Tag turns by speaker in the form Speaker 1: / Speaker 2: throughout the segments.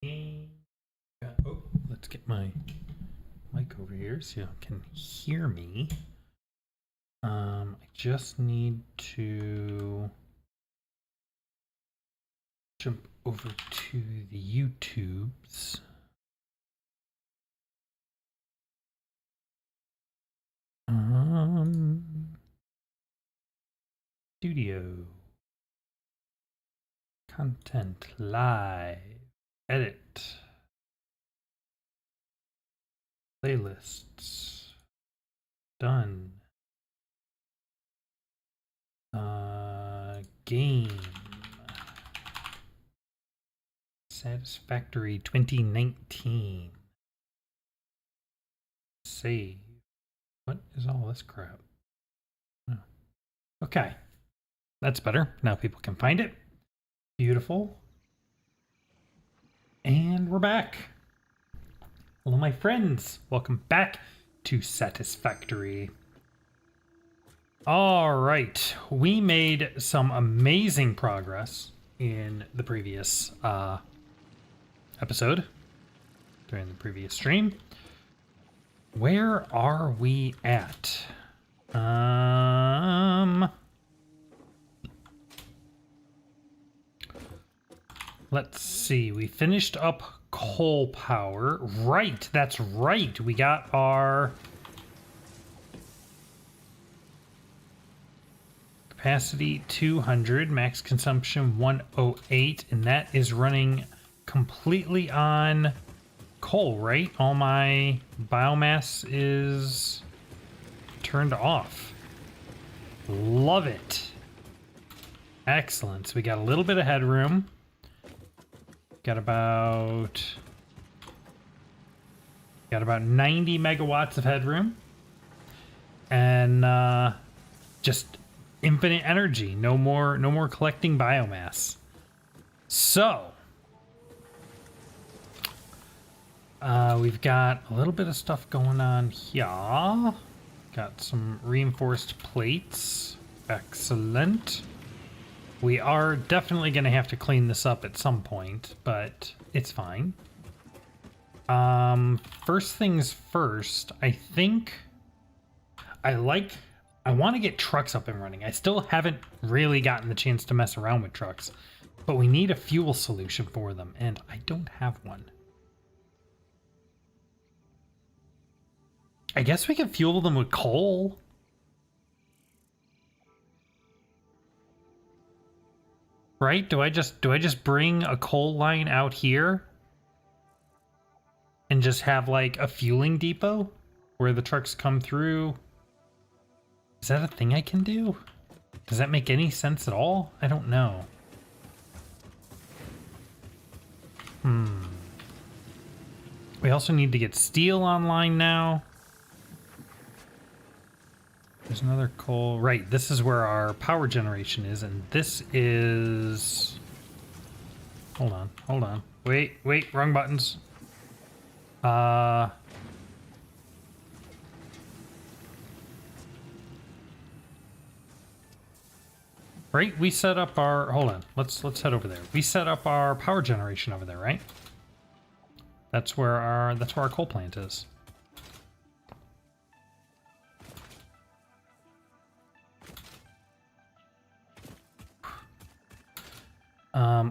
Speaker 1: Oh, let's get my mic over here so you can hear me. I just need to jump over to the YouTubes. Studio. Content live. Edit. Playlists. Done. Game. Satisfactory 2019. Save. What is all this crap? Oh. Okay. That's better. Now people can find it. Beautiful. And we're back. Hello, my friends. Welcome back to Satisfactory. All right. We made some amazing progress in the previous episode, during the previous stream. Where are we at? Let's see. We finished up coal power. Right, that's right. We got our capacity 200, max consumption 108, and that is running completely on coal, right? All my biomass is turned off. Love it. Excellent. So we got a little bit of headroom. Got about 90 megawatts of headroom. And just infinite energy. No more collecting biomass. So we've got a little bit of stuff going on here. Got some reinforced plates. Excellent. We are definitely going to have to clean this up at some point, but it's fine. First things first, I think I want to get trucks up and running. I still haven't really gotten the chance to mess around with trucks, but we need a fuel solution for them, and I don't have one. I guess we can fuel them with coal. Right? Do I just bring a coal line out here and just have like a fueling depot where the trucks come through? Is that a thing I can do? Does that make any sense at all? I don't know. We also need to get steel online now. There's another coal. Right, this is where our power generation is, and this is... Hold on. Wait, wrong buttons. Right, we set up our... Hold on, let's head over there. We set up our power generation over there, right? That's where our coal plant is.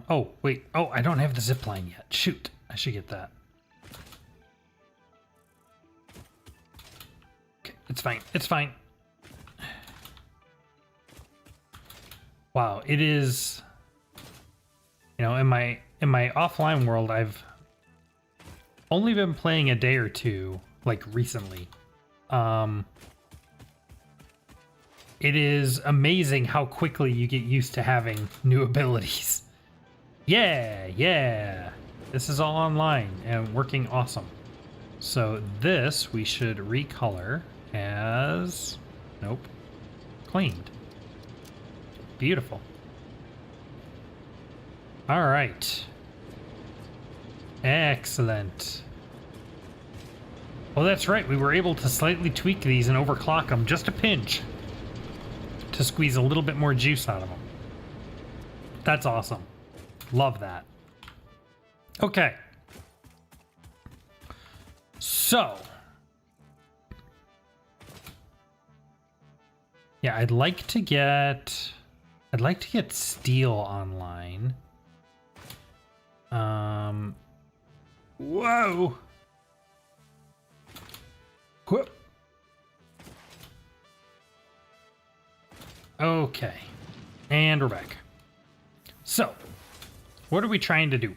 Speaker 1: Oh, wait. Oh, I don't have the zip line yet. Shoot. I should get that. Okay, it's fine. It's fine. Wow, it is... You know, in my offline world, I've only been playing a day or two, like, recently. It is amazing how quickly you get used to having new abilities. Yeah. This is all online and working awesome. So this we should recolor as... Nope. Cleaned. Beautiful. All right. Excellent. Oh, that's right. We were able to slightly tweak these and overclock them just a pinch to squeeze a little bit more juice out of them. That's awesome. Love that. Okay. So, yeah, I'd like to get steel online. Whoa. Whoop. Okay. And we're back. So, what are we trying to do?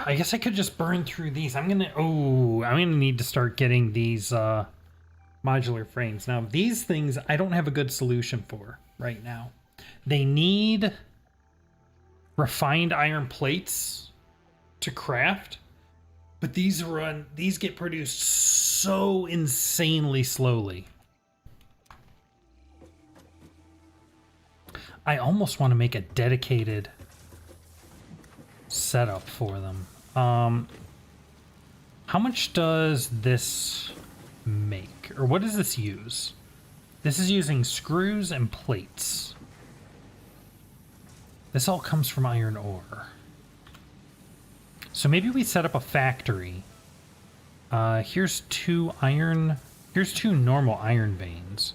Speaker 1: I guess I could just burn through these. I'm gonna need to start getting these modular frames. Now, these things I don't have a good solution for right now. They need refined iron plates to craft, but these get produced so insanely slowly. I almost want to make a dedicated setup for them. How much does this make? Or what does this use? This is using screws and plates. This all comes from iron ore. So maybe we set up a factory. Here's two normal iron veins.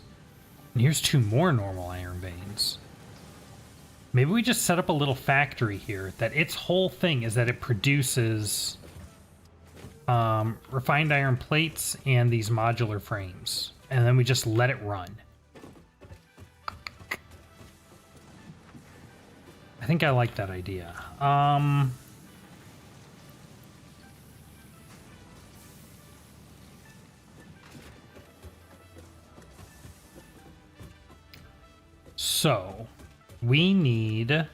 Speaker 1: And here's two more normal iron veins. Maybe we just set up a little factory here that its whole thing is that it produces refined iron plates and these modular frames. And then we just let it run. I think I like that idea. So we need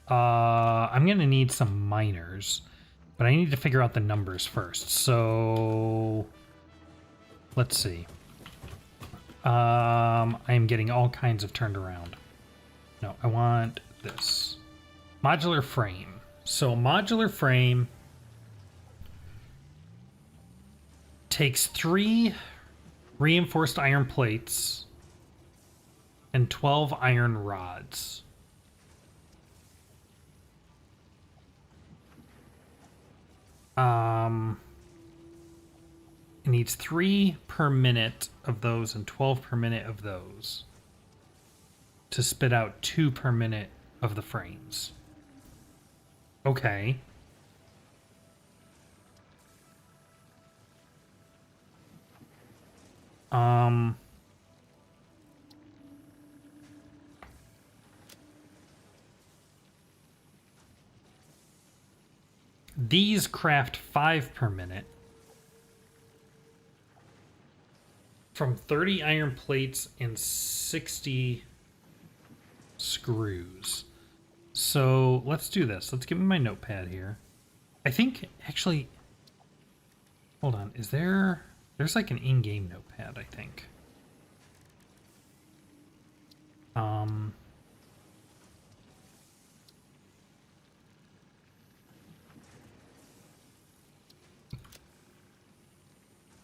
Speaker 1: I'm gonna need some miners, but I need to figure out the numbers first. So let's see. I am getting all kinds of turned around. No, I want this modular frame. So modular frame takes 3 reinforced iron plates and 12 iron rods. It needs 3 per minute of those and 12 per minute of those to spit out 2 per minute of the frames. Okay. These craft 5 per minute from 30 iron plates and 60 screws. So let's do this. Let's give me my notepad here. I think actually, hold on. There's like an in-game notepad, I think.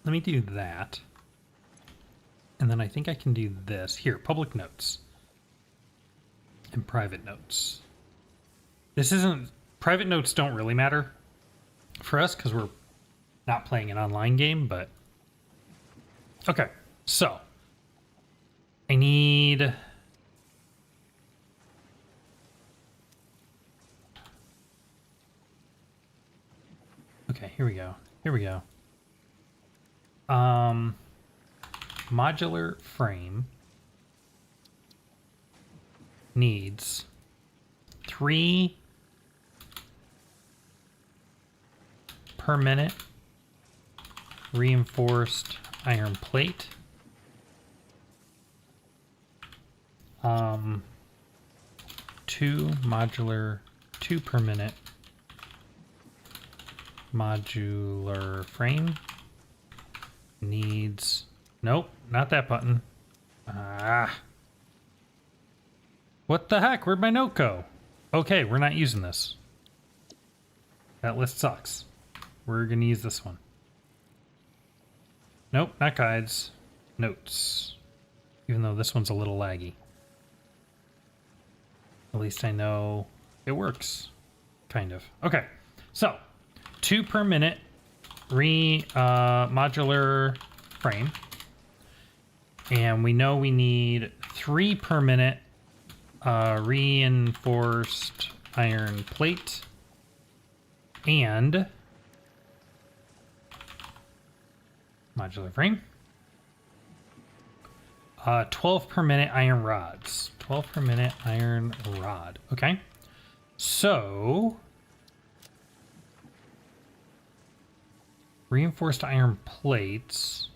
Speaker 1: Let me do that. And then I think I can do this. Here, public notes. And private notes. Private notes don't really matter for us because we're not playing an online game, but... Okay, so. I need... Okay, here we go. Here we go. Modular frame needs 3 per minute reinforced iron plate. 2 per minute modular frame. Needs... Nope, not that button. What the heck? Where'd my note go? Okay, we're not using this. That list sucks. We're gonna use this one. Nope, not guides. Notes. Even though this one's a little laggy. At least I know it works. Kind of. Okay, so 2 per minute modular frame. And we know we need 3 per minute reinforced iron plate. And modular frame. 12 per minute iron rods. 12 per minute iron rod. Okay. So reinforced iron plates.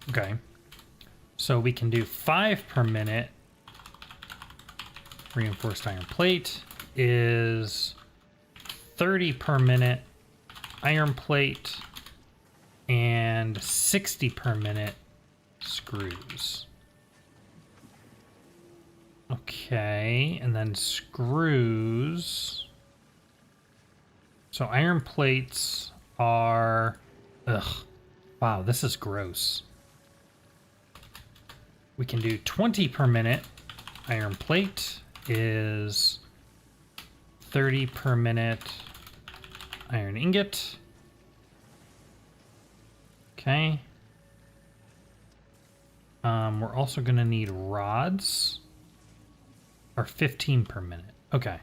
Speaker 1: Okay. So we can do 5 per minute. Reinforced iron plate is 30 per minute iron plate and 60 per minute screws. Okay, and then screws. So iron plates are... Ugh. Wow, this is gross. We can do 20 per minute. Iron plate is 30 per minute iron ingot. Okay. We're also going to need rods. Or 15 per minute. Okay.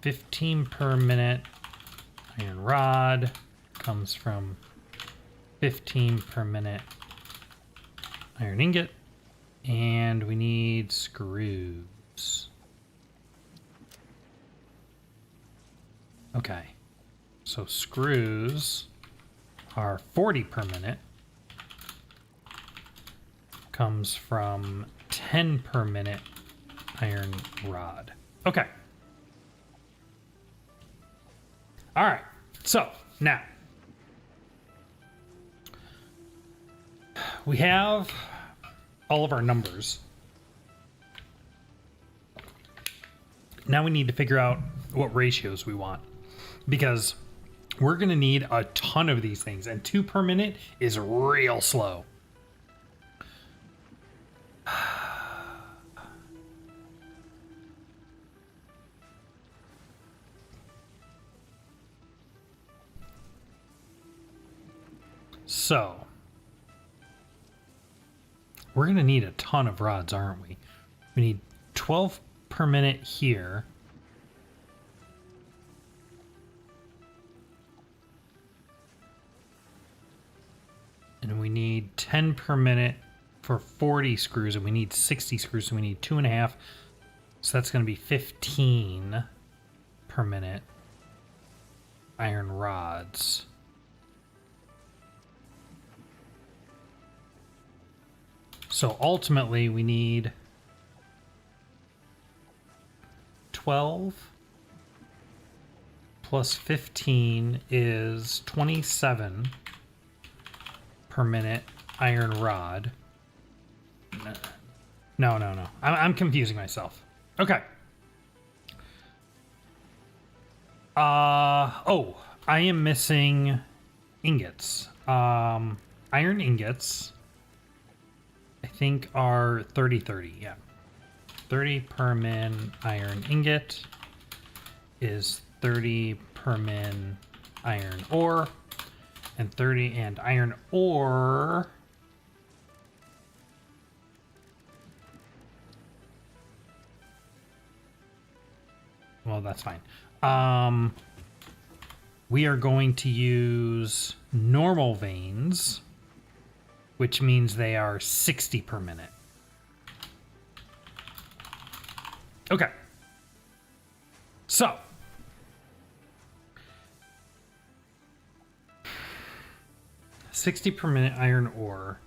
Speaker 1: 15 per minute iron rod comes from 15 per minute iron ingot. And we need screws. Okay. So screws are 40 per minute. Comes from 10 per minute iron rod. Okay. All right. So now we have all of our numbers. Now we need to figure out what ratios we want, because we're going to need a ton of these things, and 2 per minute is real slow. So we're going to need a ton of rods, aren't we? We need 12 per minute here. And we need 10 per minute for 40 screws, and we need 60 screws, so we need 2.5. So that's going to be 15 per minute iron rods. So ultimately we need 12 plus 15 is 27 per minute iron rod. No. I'm confusing myself. Okay. Oh, I am missing ingots. Iron ingots, I think, are 30-30, yeah. 30 per min iron ingot is 30 per min iron ore, and 30 and iron ore well, that's fine. We are going to use normal veins, which means they are 60 per minute. Okay. So, $60 per minute iron ore,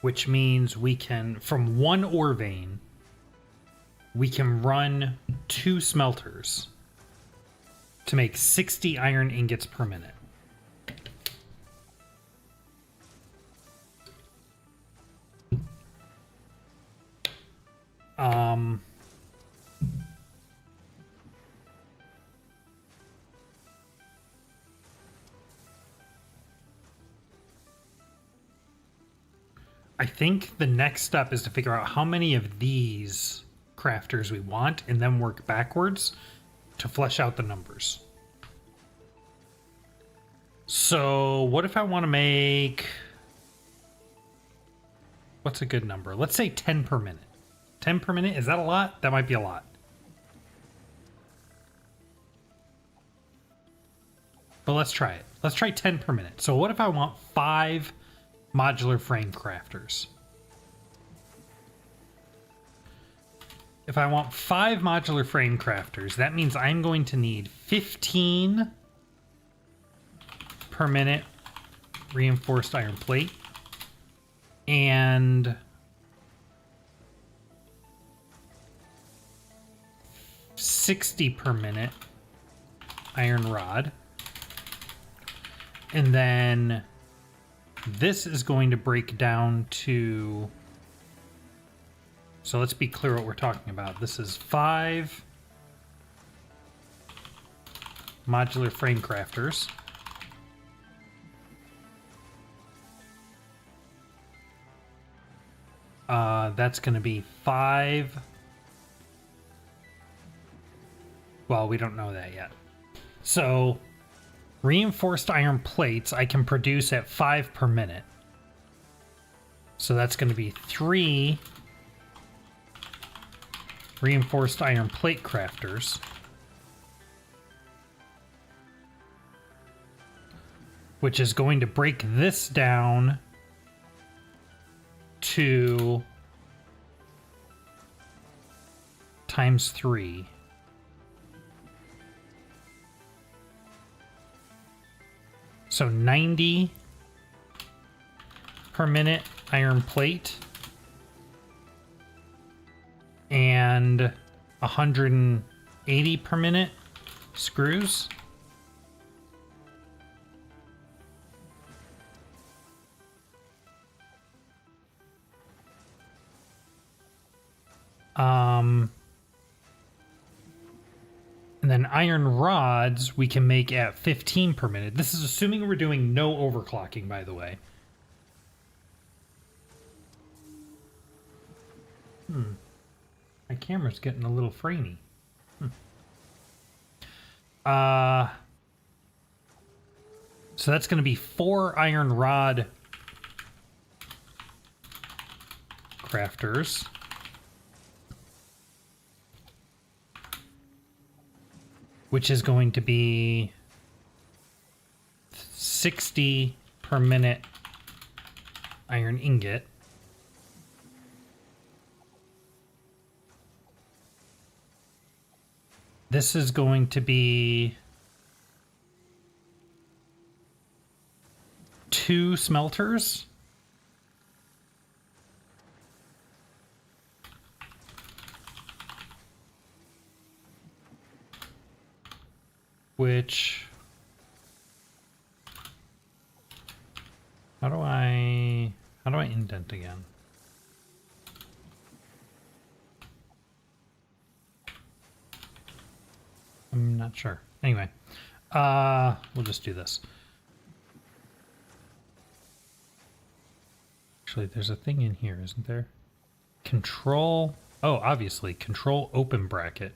Speaker 1: which means we can, from one ore vein, we can run 2 smelters to make 60 iron ingots per minute. I think the next step is to figure out how many of these crafters we want and then work backwards to flesh out the numbers. So what if I want to make... What's a good number? Let's say 10 per minute. 10 per minute? Is that a lot? That might be a lot. But let's try it. Let's try 10 per minute. So what if I want 5 modular frame crafters? If I want 5 modular frame crafters, that means I'm going to need 15 per minute reinforced iron plate and 60 per minute iron rod. And then this is going to break down to... So let's be clear what we're talking about. This is 5 modular frame crafters. That's going to be 5... Well, we don't know that yet. So... Reinforced iron plates I can produce at 5 per minute. So that's going to be 3 reinforced iron plate crafters. Which is going to break this down to times 3. So 90 per minute iron plate and 180 per minute screws. And then iron rods we can make at 15 per minute. This is assuming we're doing no overclocking, by the way. My camera's getting a little framey. So that's going to be 4 iron rod crafters. Which is going to be 60 per minute iron ingot. This is going to be 2 smelters. Which, how do I indent again? I'm not sure. Anyway, we'll just do this. Actually, there's a thing in here, isn't there? Control, oh, obviously, control open bracket.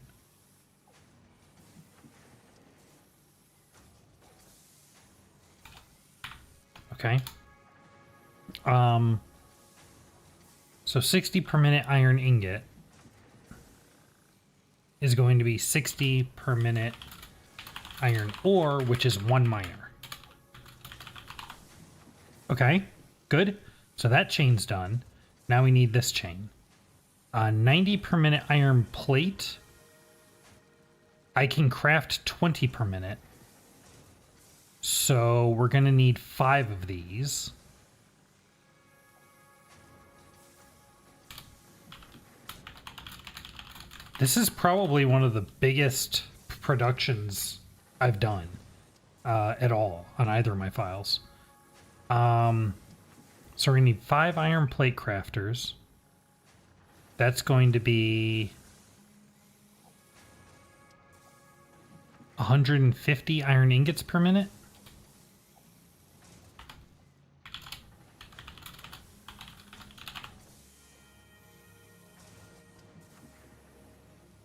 Speaker 1: Okay. So 60 per minute iron ingot is going to be 60 per minute iron ore, which is 1 miner. Okay, good. So that chain's done. Now we need this chain. 90 per minute iron plate. I can craft 20 per minute. So we're going to need 5 of these. This is probably one of the biggest productions I've done at all on either of my files. So we're going to need 5 iron plate crafters. That's going to be 150 iron ingots per minute.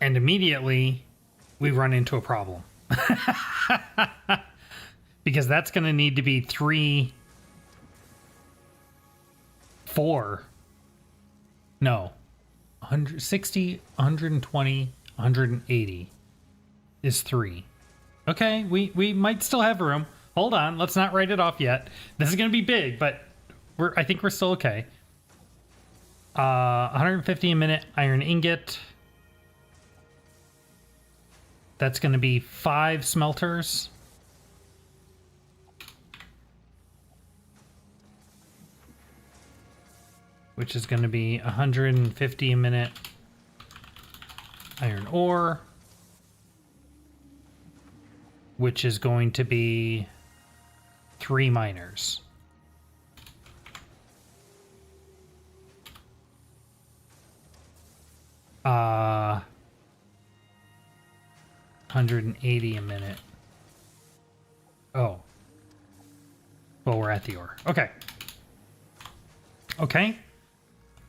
Speaker 1: And immediately we run into a problem. Because that's going to need to be 3, 4. No. 160, 120, 180 is 3. Okay, we might still have room. Hold on, let's not write it off yet. This is going to be big, but I think we're still okay. 150 a minute iron ingot. That's going to be 5 smelters. Which is going to be 150 a minute iron ore. Which is going to be 3 miners. Uh, 180 a minute. Oh. Well, we're at the ore. Okay. Okay.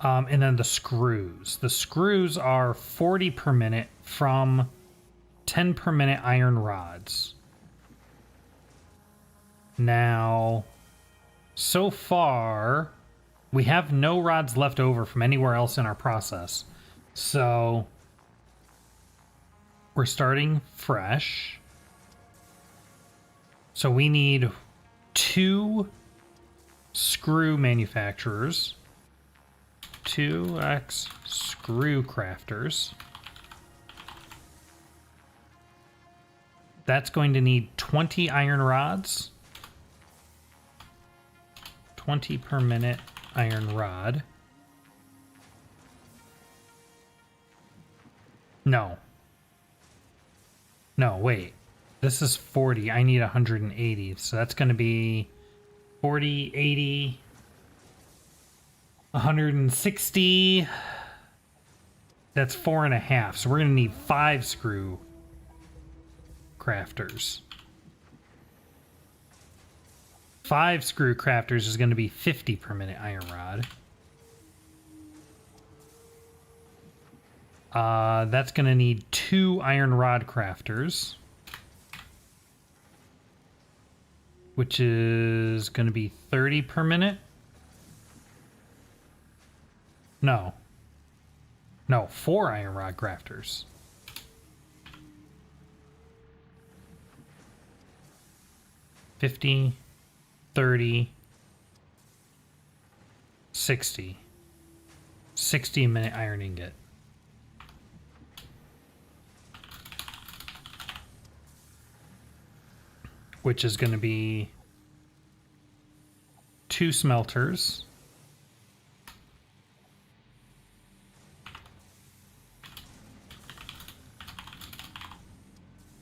Speaker 1: And then the screws. The screws are 40 per minute from 10 per minute iron rods. Now, so far, we have no rods left over from anywhere else in our process. So, we're starting fresh. So we need 2 screw manufacturers. 2x screw crafters. That's going to need 20 iron rods. 20 per minute iron rod. No. No, wait. This is 40. I need 180. So that's going to be 40, 80, 160. That's 4.5. So we're going to need 5 screw crafters. 5 screw crafters is going to be 50 per minute iron rod. That's going to need 2 iron rod crafters. Which is going to be 30 per minute. No. No, 4 iron rod crafters. $50, $30, $60. 60 a minute iron ingot. Which is going to be 2 smelters.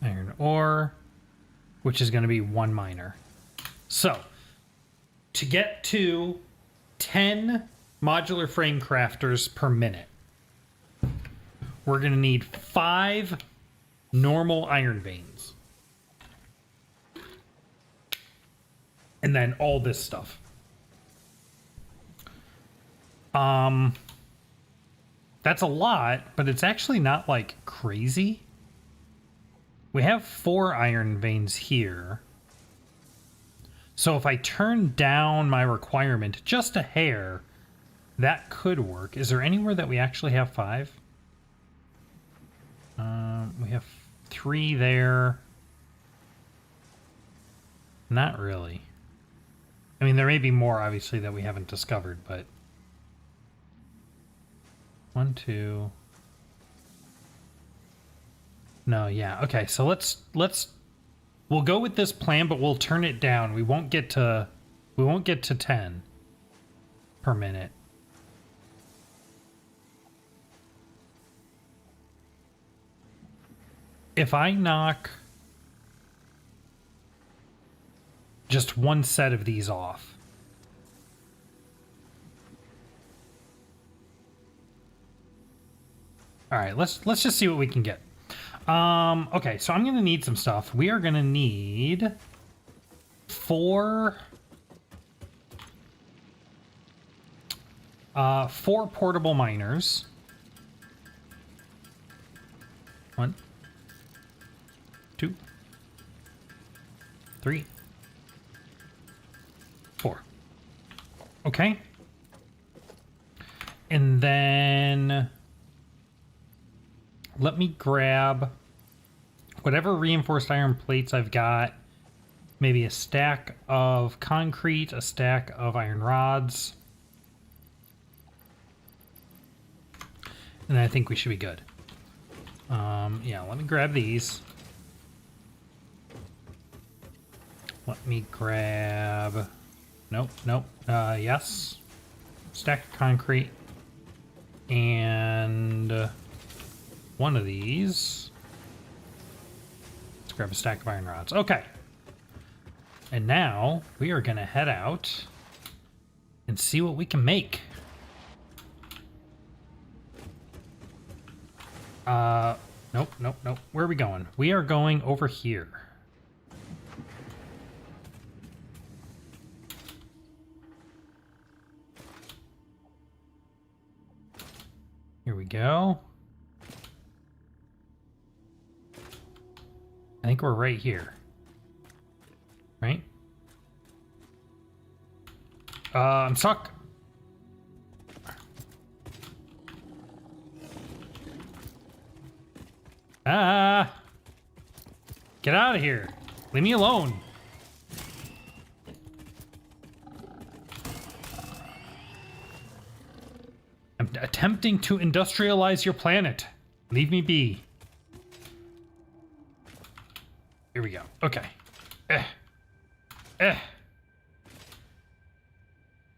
Speaker 1: Iron ore, which is going to be 1 miner. So, to get to 10 modular frame crafters per minute, we're going to need 5 normal iron veins. And then all this stuff. That's a lot, but it's actually not like crazy. We have 4 iron veins here. So if I turn down my requirement just a hair, that could work. Is there anywhere that we actually have 5? We have 3 there. Not really. I mean, there may be more, obviously, that we haven't discovered, but... 1, 2... No, yeah. Okay, so let's... We'll go with this plan, but we'll turn it down. We won't get to 10 per minute. If I knock just 1 set of these off. All right, let's just see what we can get. Okay, so I'm going to need some stuff. We are going to need 4 portable miners. 1, 2, 3, 4. Okay. And then let me grab whatever reinforced iron plates I've got. Maybe a stack of concrete, a stack of iron rods. And I think we should be good. Yeah, let me grab these. Let me grab... Nope. Yes. Stack of concrete. And one of these. Let's grab a stack of iron rods. Okay. And now we are going to head out and see what we can make. Nope. Where are we going? We are going over here. Here we go. I think we're right here. Right? I'm stuck. Ah! Get out of here. Leave me alone. I'm attempting to industrialize your planet. Leave me be. Here we go. Okay.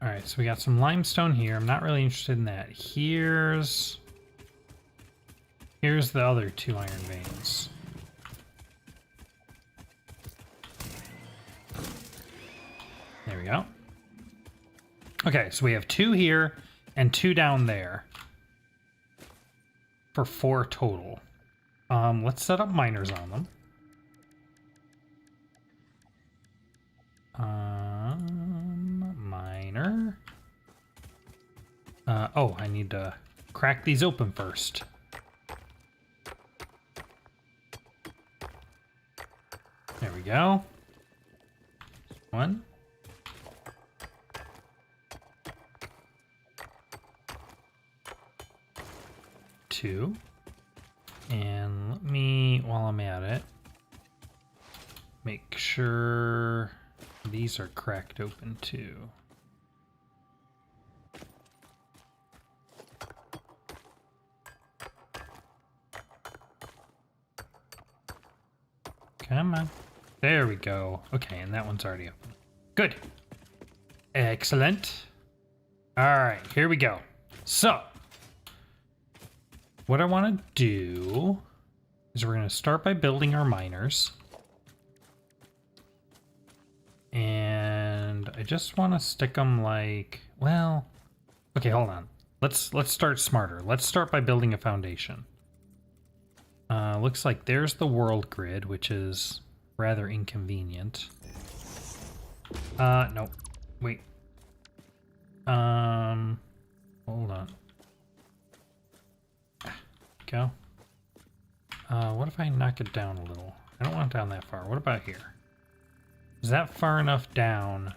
Speaker 1: Alright, so we got some limestone here. I'm not really interested in that. Here's the other 2 iron veins. There we go. Okay, so we have 2 here and 2 down there for 4 total. Let's set up miners on them. Miner. Oh, I need to crack these open first. There we go. 1. 2. And let me, while I'm at it, make sure these are cracked open too. Come on. There we go. Okay, and that one's already open. Good. Excellent. All right, here we go. So, what I want to do is we're going to start by building our miners. And I just want to stick them like, well, okay, hold on. Let's start smarter. Let's start by building a foundation. Looks like there's the world grid, which is rather inconvenient. No, wait. Hold on. Go. What if I knock it down a little? I don't want it down that far. What about here? Is that far enough down?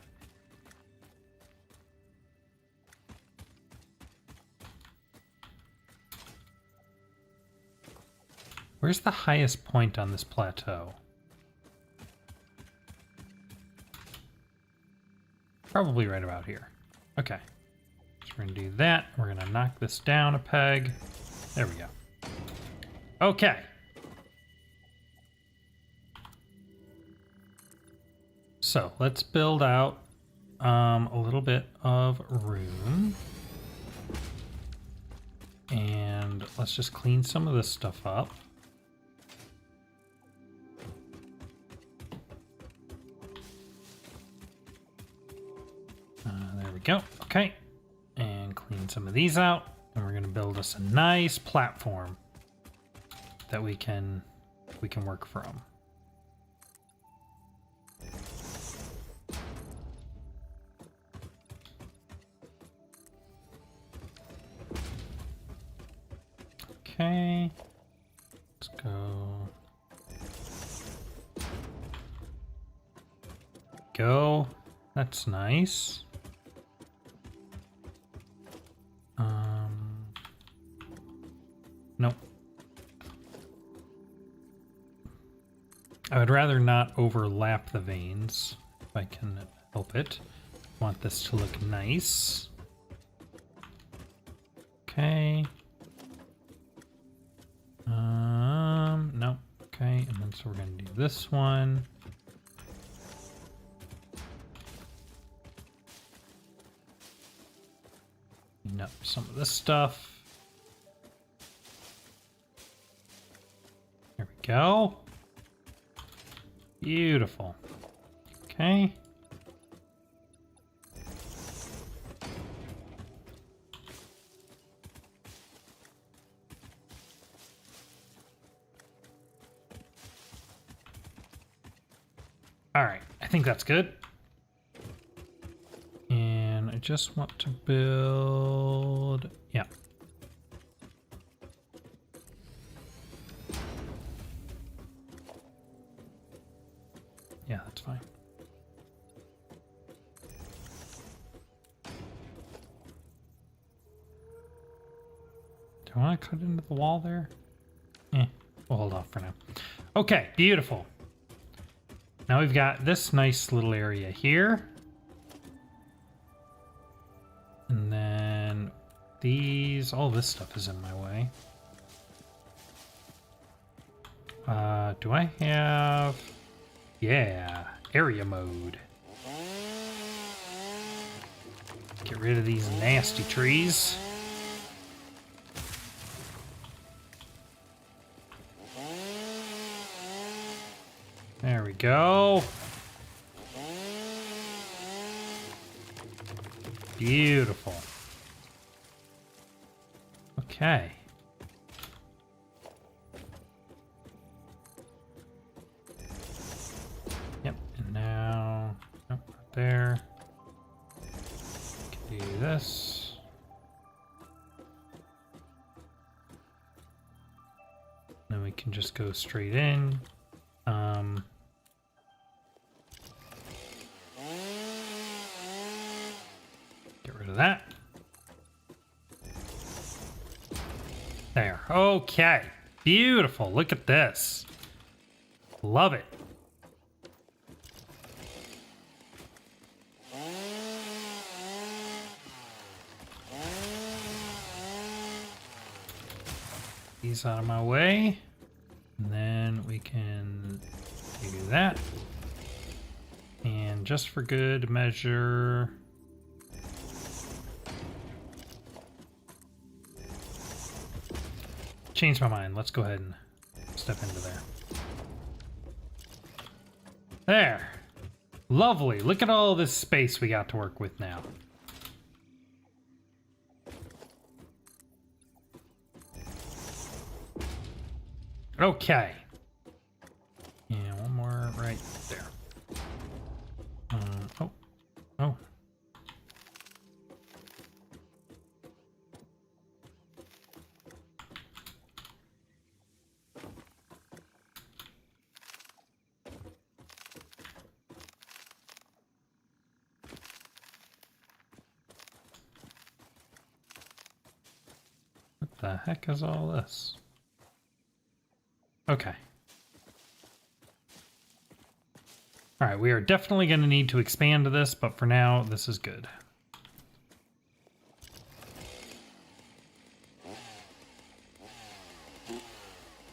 Speaker 1: Where's the highest point on this plateau? Probably right about here. Okay. So we're gonna do that. We're gonna knock this down a peg. There we go. Okay. So let's build out a little bit of room. And let's just clean some of this stuff up. There we go. Okay. And clean some of these out. And we're going to build us a nice platform that we can work from. Okay. Let's go go. That's nice. Nope. I would rather not overlap the veins if I can help it. Want this to look nice. Okay. No. Okay, and then so we're gonna do this one. Clean up some of this stuff. There we go. Beautiful. Okay. All right, I think that's good. And I just want to build, yeah. Yeah, that's fine. Do I want to cut into the wall there? We'll hold off for now. Okay, beautiful. Now we've got this nice little area here. And then these, all this stuff is in my way. Do I have, yeah, area mode. Get rid of these nasty trees. There we go. Beautiful. Okay. Yep, and now, nope, not there. Can do this. Then we can just go straight in. Get rid of that. There. Okay. Beautiful. Look at this. Love it. These out of my way. And then we can do that. And just for good measure, change my mind. Let's go ahead and step into there. There. Lovely. Look at all this space we got to work with now. Okay. And one more right there. Oh. What the heck is all this? Okay. All right, we are definitely going to need to expand this, but for now, this is good.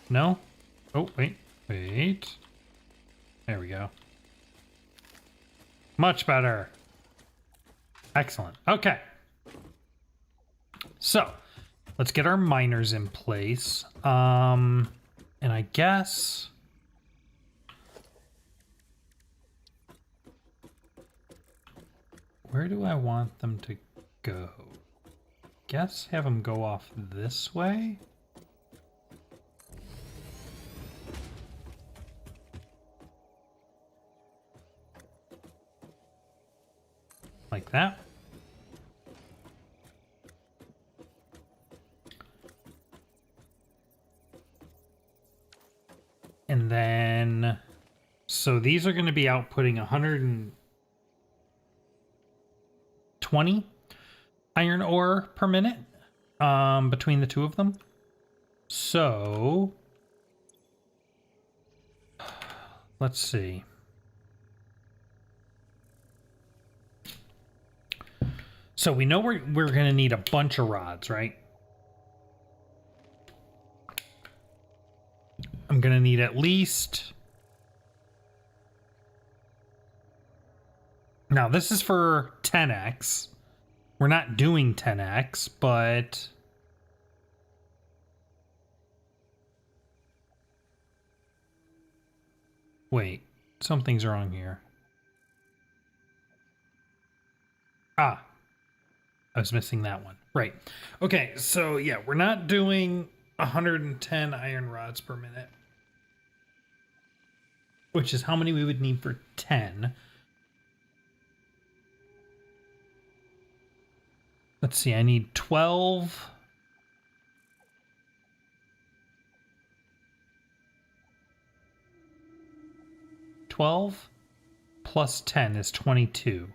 Speaker 1: No? Oh, wait. There we go. Much better. Excellent. Okay. So, let's get our miners in place. And I guess... where do I want them to go? Guess have them go off this way? Like that. And then, so these are going to be outputting 100 and 20 iron ore per minute between the two of them. So let's see. So we know we're going to need a bunch of rods, right? I'm going to need at least... Now, this is for 10x. We're not doing 10x, but... Wait, something's wrong here. Ah, I was missing that one. Right. Okay, so yeah, we're not doing 110 iron rods per minute, which is how many we would need for 10. Let's see, I need 12. Plus 10 is 22.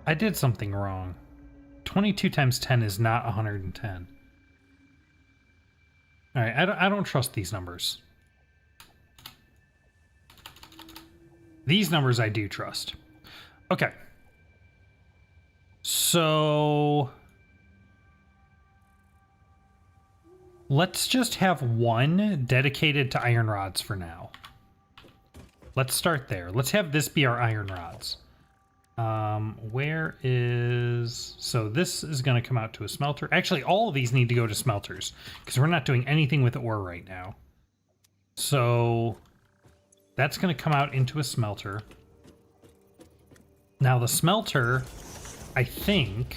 Speaker 1: I did something wrong. 22 times 10 is not 110. All right, I don't trust these numbers. These numbers I do trust. Okay. So let's just have one dedicated to iron rods for now. Let's start there. Let's have this be our iron rods. Where is... So this is going to come out to a smelter. Actually, all of these need to go to smelters because we're not doing anything with ore right now. So that's going to come out into a smelter. Now the smelter, I think,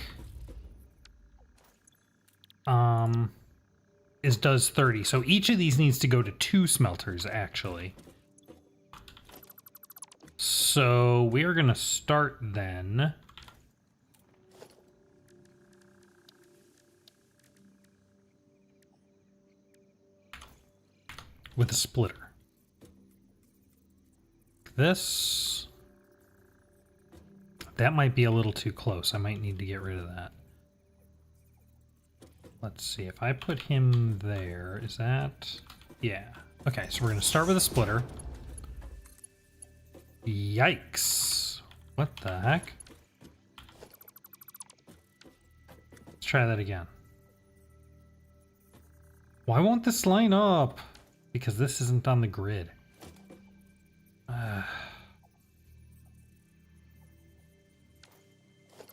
Speaker 1: does 30. So each of these needs to go to 2 smelters, actually. So we are going to start then. With a splitter. This. That might be a little too close. I might need to get rid of that. Let's see. If I put him there, is that... Yeah. Okay, so we're going to start with a splitter. Yikes. What the heck? Let's try that again. Why won't this line up? Because this isn't on the grid.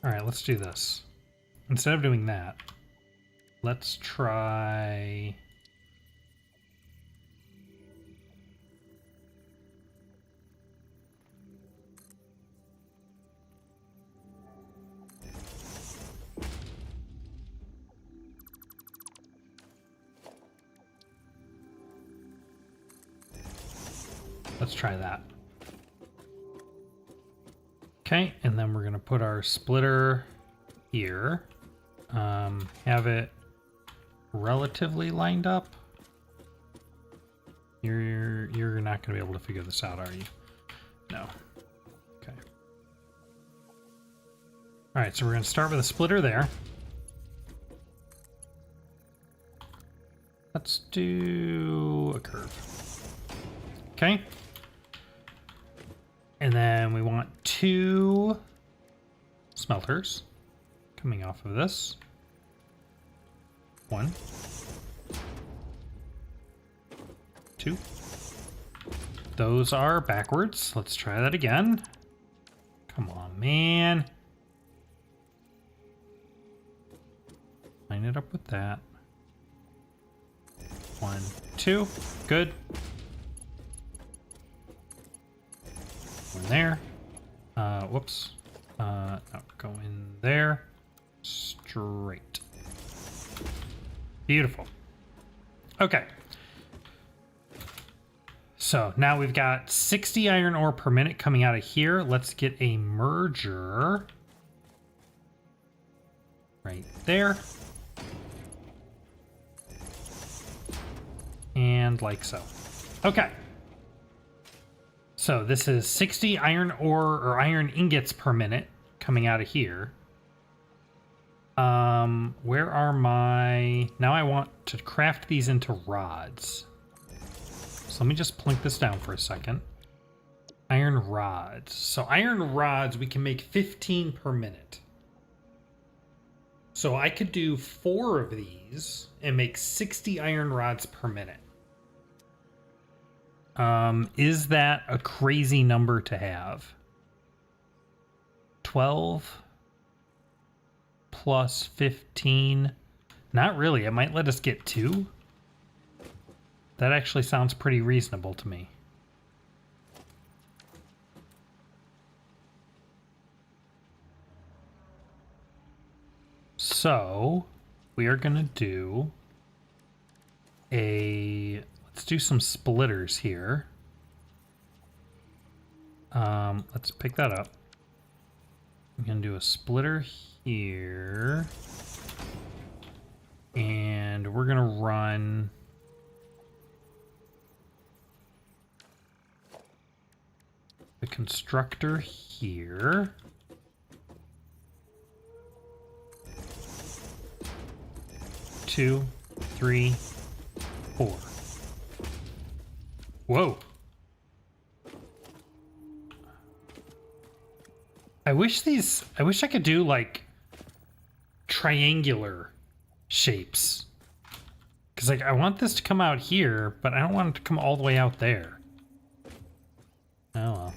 Speaker 1: Alright, let's do this. Instead of doing that, let's try... Let's try that. Okay, and then we're going to put our splitter here. Have it relatively lined up. You're not going to be able to figure this out, are you? No. Okay. All right, so we're going to start with a splitter there. Let's do a curve. Okay. And then we want 2 smelters coming off of this. 1, 2. Those are backwards. Let's try that again. Come on, man. Line it up with that. 1, 2. Good. One there. Whoops. No, go in there. Straight. Beautiful. Okay. So now we've got 60 iron ore per minute coming out of here. Let's get a merger right there. And like so. Okay. So this is 60 iron ore or iron ingots per minute coming out of here. Where are my... Now I want to craft these into rods. So let me just plink this down for a second. Iron rods. So iron rods, we can make 15 per minute. So I could do 4 of these and make 60 iron rods per minute. Is that a crazy number to have? 12 plus 15. Not really. It might let us get 2. That actually sounds pretty reasonable to me. So we are going to do let's do some splitters here. Let's pick that up. I'm going to do a splitter here. And we're going to run the constructor here. Two, 3, 4. Whoa. I wish I could do like triangular shapes. Cause like I want this to come out here, but I don't want it to come all the way out there. Oh well.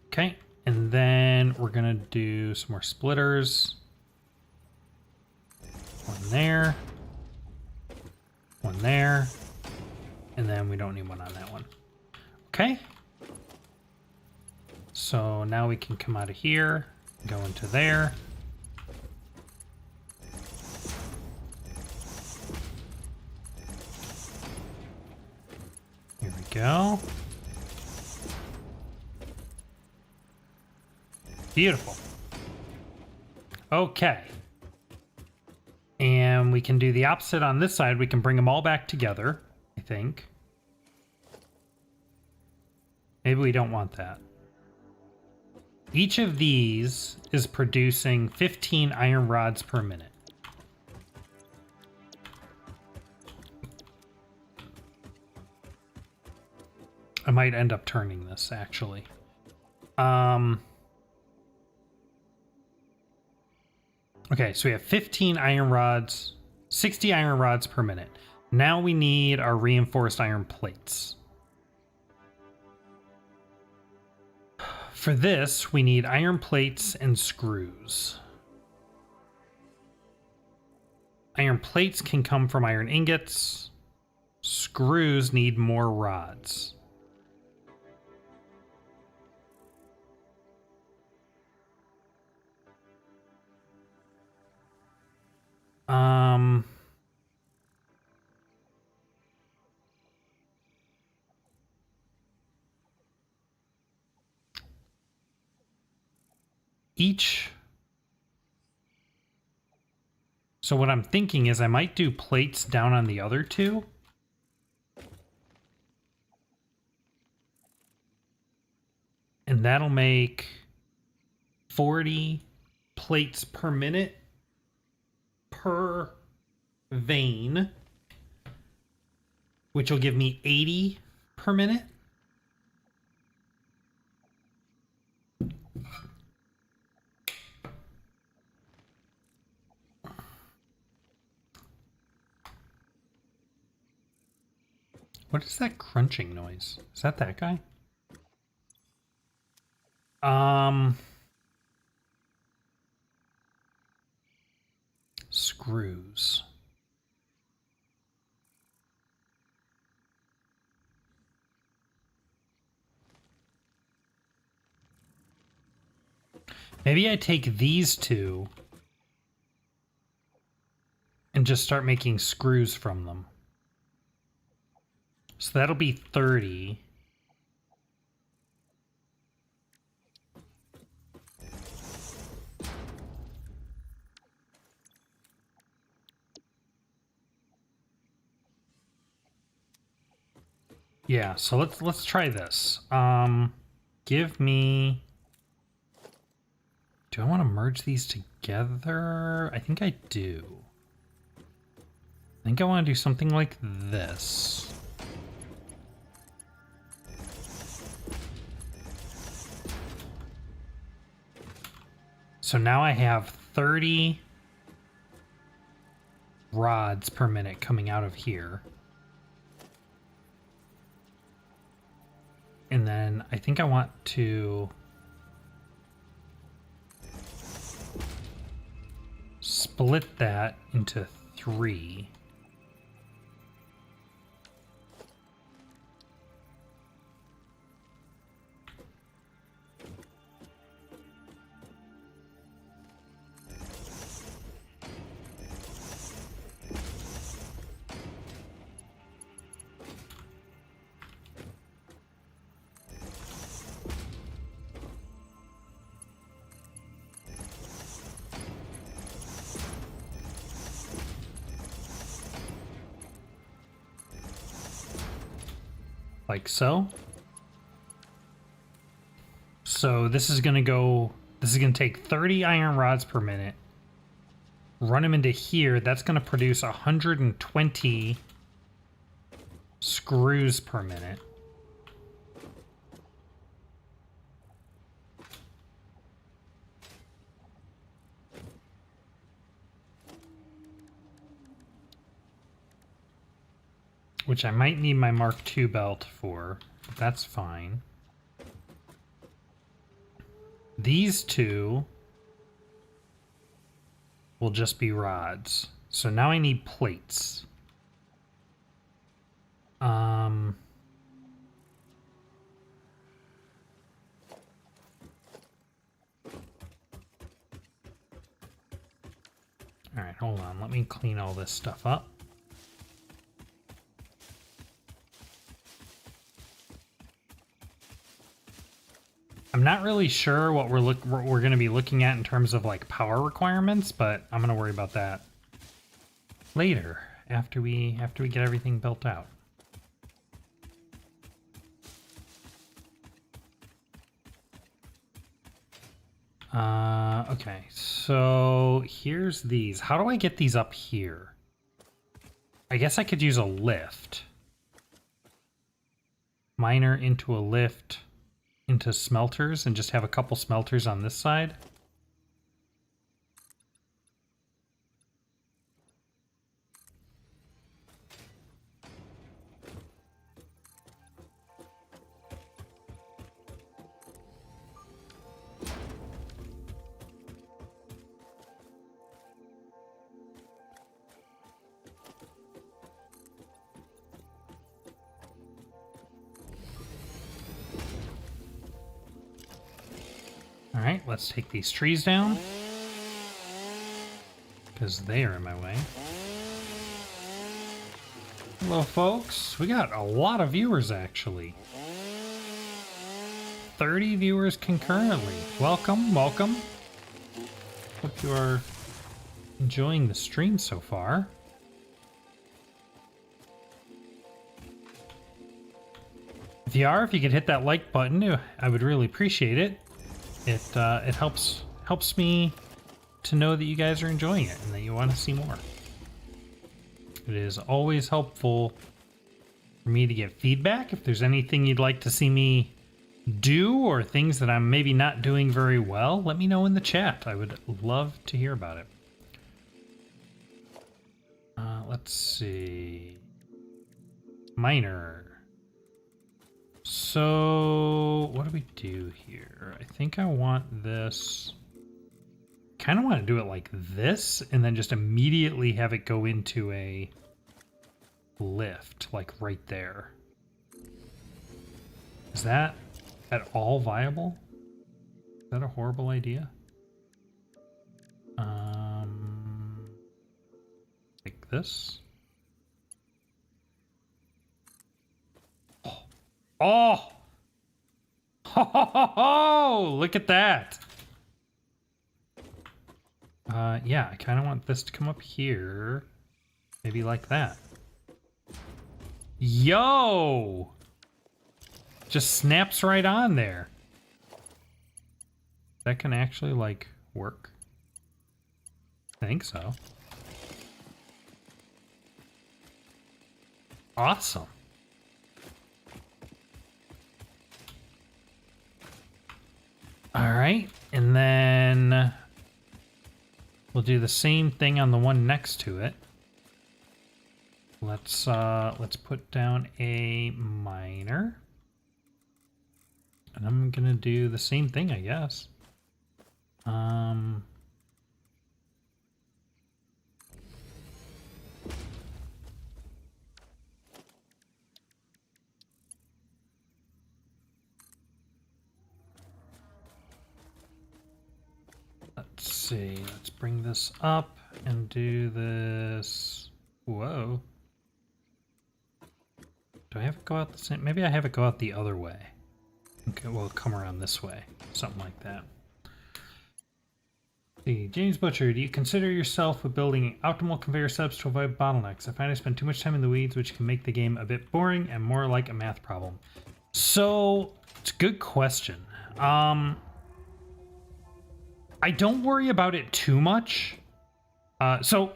Speaker 1: Okay. And then we're gonna do some more splitters. One there. One there. And then we don't need one on that one. Okay. So now we can come out of here, go into there. Here we go. Beautiful. Okay. And we can do the opposite on this side. We can bring them all back together, I think. Maybe we don't want that. Each of these is producing 15 iron rods per minute. I might end up turning this, actually. Okay, so we have 15 iron rods, 60 iron rods per minute. Now we need our reinforced iron plates. For this, we need iron plates and screws. Iron plates can come from iron ingots. Screws need more rods. So what I'm thinking is I might do plates down on the other two. And that'll make 40 plates per minute per vein, which will give me 80 per minute. What is that crunching noise? Is that guy? Screws. Maybe I take these two and just start making screws from them. So that'll be 30. Yeah, so let's try this. Give me... Do I want to merge these together? I think I do. I think I want to do something like this. So now I have 30 rods per minute coming out of here. And then I think I want to split that into 3. Like so. So this is going to take 30 iron rods per minute. Run them into here. That's going to produce 120 screws per minute. Which I might need my Mark II belt for, but that's fine. These two will just be rods. So now I need plates. All right, hold on. Let me clean all this stuff up. I'm not really sure what we're going to be looking at in terms of like power requirements, but I'm going to worry about that later after we get everything built out. Okay, so here's these. How do I get these up here? I guess I could use a lift. Miner into a lift into smelters and just have a couple smelters on this side. All right, let's take these trees down because they are in my way. Hello, folks. We got a lot of viewers, actually. 30 viewers concurrently. Welcome, welcome. Hope you are enjoying the stream so far. If you are, if you could hit that like button, I would really appreciate it. It helps me to know that you guys are enjoying it and that you want to see more. It is always helpful for me to get feedback. If there's anything you'd like to see me do or things that I'm maybe not doing very well, let me know in the chat. I would love to hear about it. Let's see. Miner. So what do we do here? I think I want this. Kind of want to do it like this and then just immediately have it go into a lift, like right there. Is that at all viable? Is that a horrible idea? Like this. Oh! Ho, ho, ho, ho! Look at that! Yeah, I kind of want this to come up here. Maybe like that. Yo! Just snaps right on there. That can actually, like, work. I think so. Awesome. All right, and then we'll do the same thing on the one next to it. Let's put down a miner. And I'm gonna do the same thing, I guess. Let's see, let's bring this up and do this. Whoa. Do I have it go out the same? Maybe I have it go out the other way. Okay, well, come around this way. Something like that. See, James Butcher, do you consider yourself with building optimal conveyor setups to avoid bottlenecks? I find I spend too much time in the weeds, which can make the game a bit boring and more like a math problem. So, it's a good question. I don't worry about it too much. So,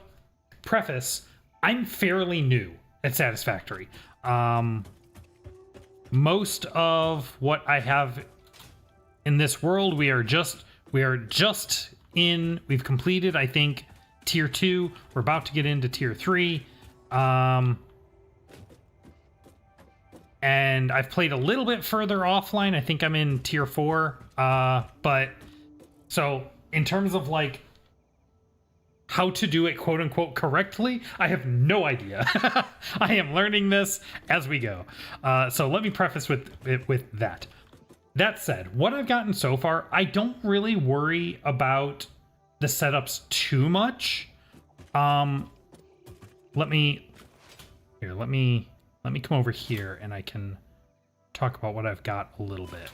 Speaker 1: preface, I'm fairly new at Satisfactory. Most of what I have in this world, we've completed, I think, tier 2. We're about to get into tier 3. And I've played a little bit further offline. I think I'm in tier 4. But so in terms of like how to do it quote unquote correctly, I have no idea. I am learning this as we go. So let me preface with that. That said, what I've gotten so far, I don't really worry about the setups too much. Let me come over here and I can talk about what I've got a little bit.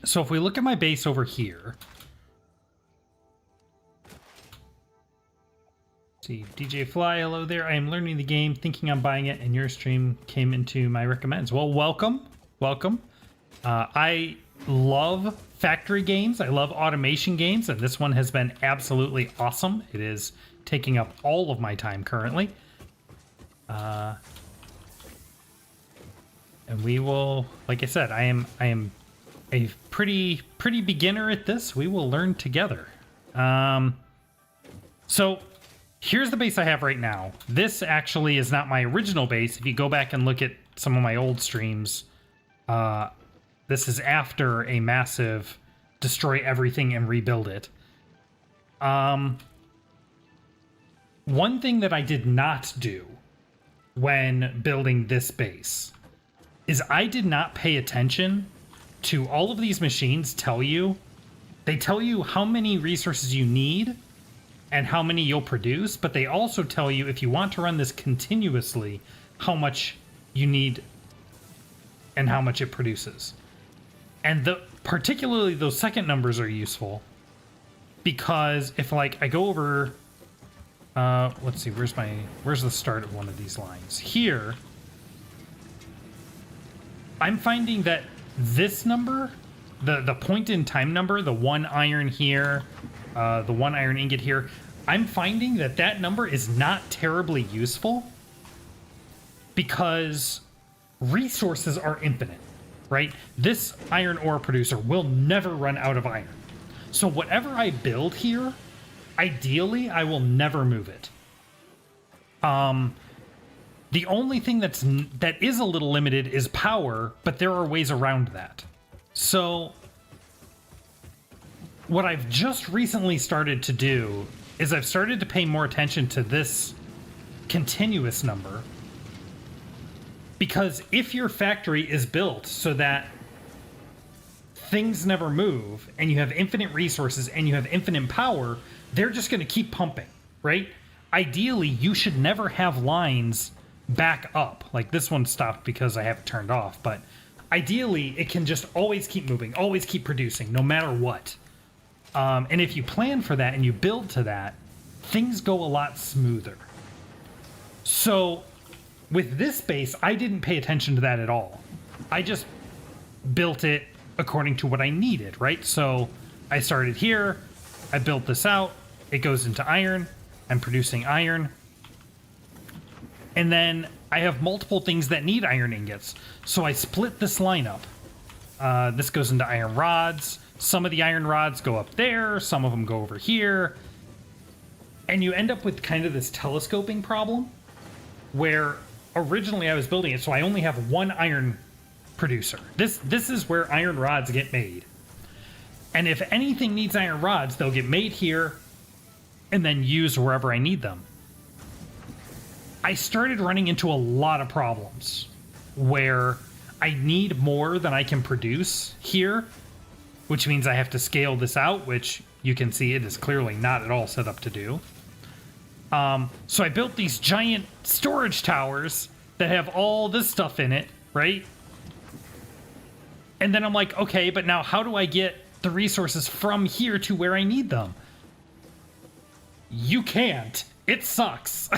Speaker 1: So if we look at my base over here, see, DJ Fly, hello there. I am learning the game, thinking on buying it, and your stream came into my recommends. Well, welcome. I love factory games. I love automation games, and this one has been absolutely awesome. It is taking up all of my time currently. And we will, like I said, I am a pretty beginner at this. We will learn together. So here's the base I have right now. This actually is not my original base. If you go back and look at some of my old streams, this is after a massive destroy everything and rebuild it. One thing that I did not do when building this base is I did not pay attention to all of these machines they tell you how many resources you need and how many you'll produce, but they also tell you if you want to run this continuously, how much you need and how much it produces. And particularly those second numbers are useful because if like I go over, let's see, where's the start of one of these lines? Here, I'm finding that this number, the point in time number, the 1 iron here, the 1 iron ingot here, I'm finding that number is not terribly useful because resources are infinite, right? This iron ore producer will never run out of iron. So whatever I build here, ideally, I will never move it. The only thing that is a little limited is power, but there are ways around that. So what I've just recently started to do is I've started to pay more attention to this continuous number. Because if your factory is built so that things never move and you have infinite resources and you have infinite power, they're just going to keep pumping, right? Ideally, you should never have lines back up. Like this one stopped because I have it turned off, but ideally it can just always keep moving, always keep producing, no matter what. And if you plan for that and you build to that, things go a lot smoother. So with this base, I didn't pay attention to that at all. I just built it according to what I needed, right? So I started here, I built this out, it goes into iron, I'm producing iron, and then I have multiple things that need iron ingots. So I split this line up. This goes into iron rods. Some of the iron rods go up there, some of them go over here. And you end up with kind of this telescoping problem where originally I was building it so I only have one iron producer. This is where iron rods get made. And if anything needs iron rods, they'll get made here and then used wherever I need them. I started running into a lot of problems where I need more than I can produce here, which means I have to scale this out, which you can see it is clearly not at all set up to do. So I built these giant storage towers that have all this stuff in it, right? And then I'm like, okay, but now how do I get the resources from here to where I need them? You can't. It sucks.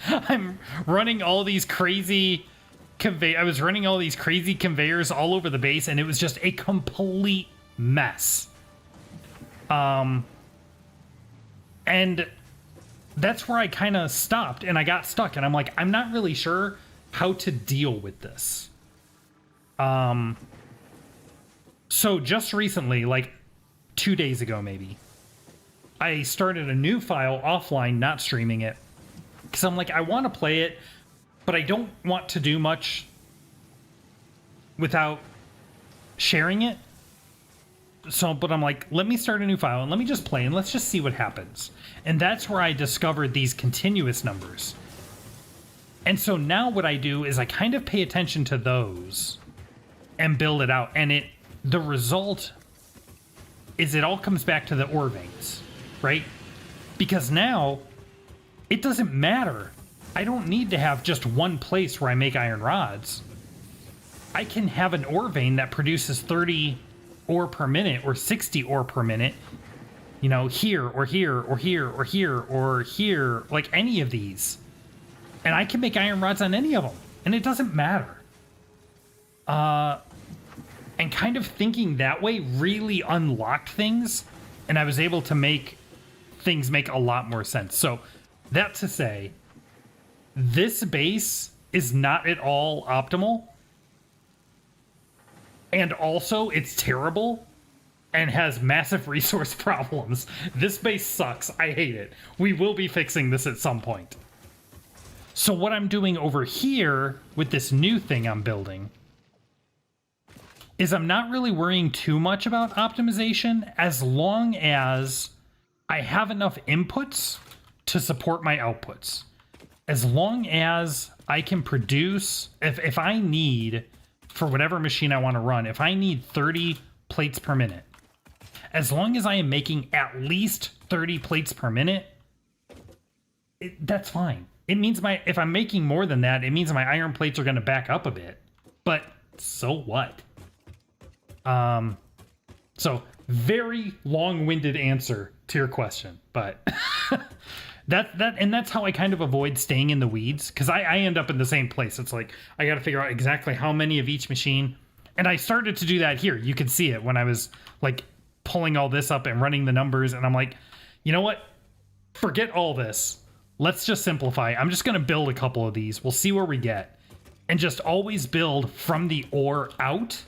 Speaker 1: I'm running all these crazy I was running all these crazy conveyors all over the base, and it was just a complete mess. And that's where I kind of stopped, and I got stuck, and I'm like, I'm not really sure how to deal with this. So just recently, like 2 days ago maybe, I started a new file offline, not streaming it, because I'm like, I want to play it, but I don't want to do much without sharing it. So, but I'm like, let me start a new file and let me just play and let's just see what happens. And that's where I discovered these continuous numbers. And so now what I do is I kind of pay attention to those and build it out. And the result is it all comes back to the ore veins, right? Because now it doesn't matter. I don't need to have just one place where I make iron rods. I can have an ore vein that produces 30 ore per minute or 60 ore per minute, you know, here or here or here or here or here, like any of these. And I can make iron rods on any of them, and it doesn't matter. And kind of thinking that way really unlocked things, and I was able to make things make a lot more sense. So that to say, this base is not at all optimal. And also, it's terrible and has massive resource problems. This base sucks. I hate it. We will be fixing this at some point. So what I'm doing over here with this new thing I'm building is I'm not really worrying too much about optimization as long as I have enough inputs to support my outputs. As long as I can produce, if I need, for whatever machine I want to run, if I need 30 plates per minute, as long as I am making at least 30 plates per minute, that's fine. It means if I'm making more than that, it means my iron plates are going to back up a bit. But so what? So very long-winded answer to your question, but that's how I kind of avoid staying in the weeds, because I end up in the same place. It's like I got to figure out exactly how many of each machine, and I started to do that here. You can see it when I was like pulling all this up and running the numbers, and I'm like, you know what? Forget all this. Let's just simplify. I'm just going to build a couple of these. We'll see where we get, and just always build from the ore out.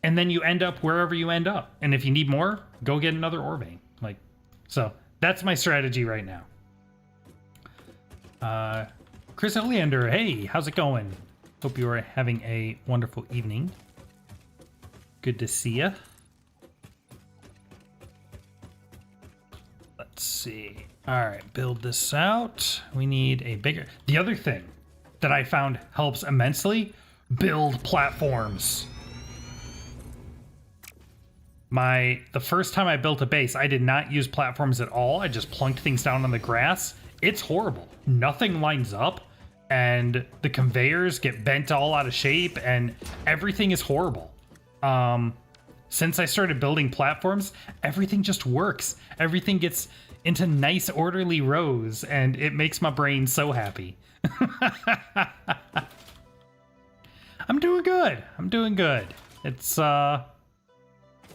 Speaker 1: And then you end up wherever you end up. And if you need more, go get another ore vein. Like, so that's my strategy right now. Chris Leander, hey, how's it going? Hope you are having a wonderful evening. Good to see you. Let's see. All right, build this out. We need a bigger... The other thing that I found helps immensely, build platforms. The first time I built a base, I did not use platforms at all. I just plunked things down on the grass. It's horrible. Nothing lines up, and the conveyors get bent all out of shape, and everything is horrible. Since I started building platforms, everything just works. Everything gets into nice orderly rows, and it makes my brain so happy. I'm doing good. I'm doing good. It's had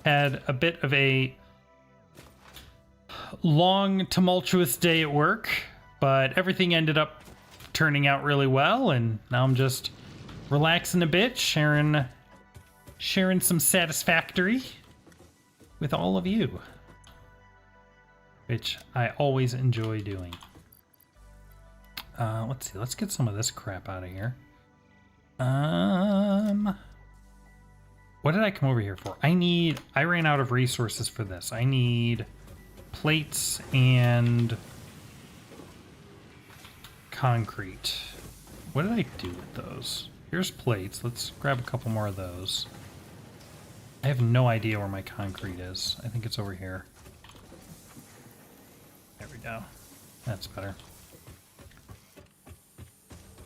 Speaker 1: a bit of a long, tumultuous day at work, but everything ended up turning out really well, and now I'm just relaxing a bit, sharing some Satisfactory with all of you, which I always enjoy doing. Let's see. Let's get some of this crap out of here. What did I come over here for? I ran out of resources for this. I need plates and concrete. What did I do with those? Here's plates. Let's grab a couple more of those. I have no idea where my concrete is. I think it's over here. There we go. That's better.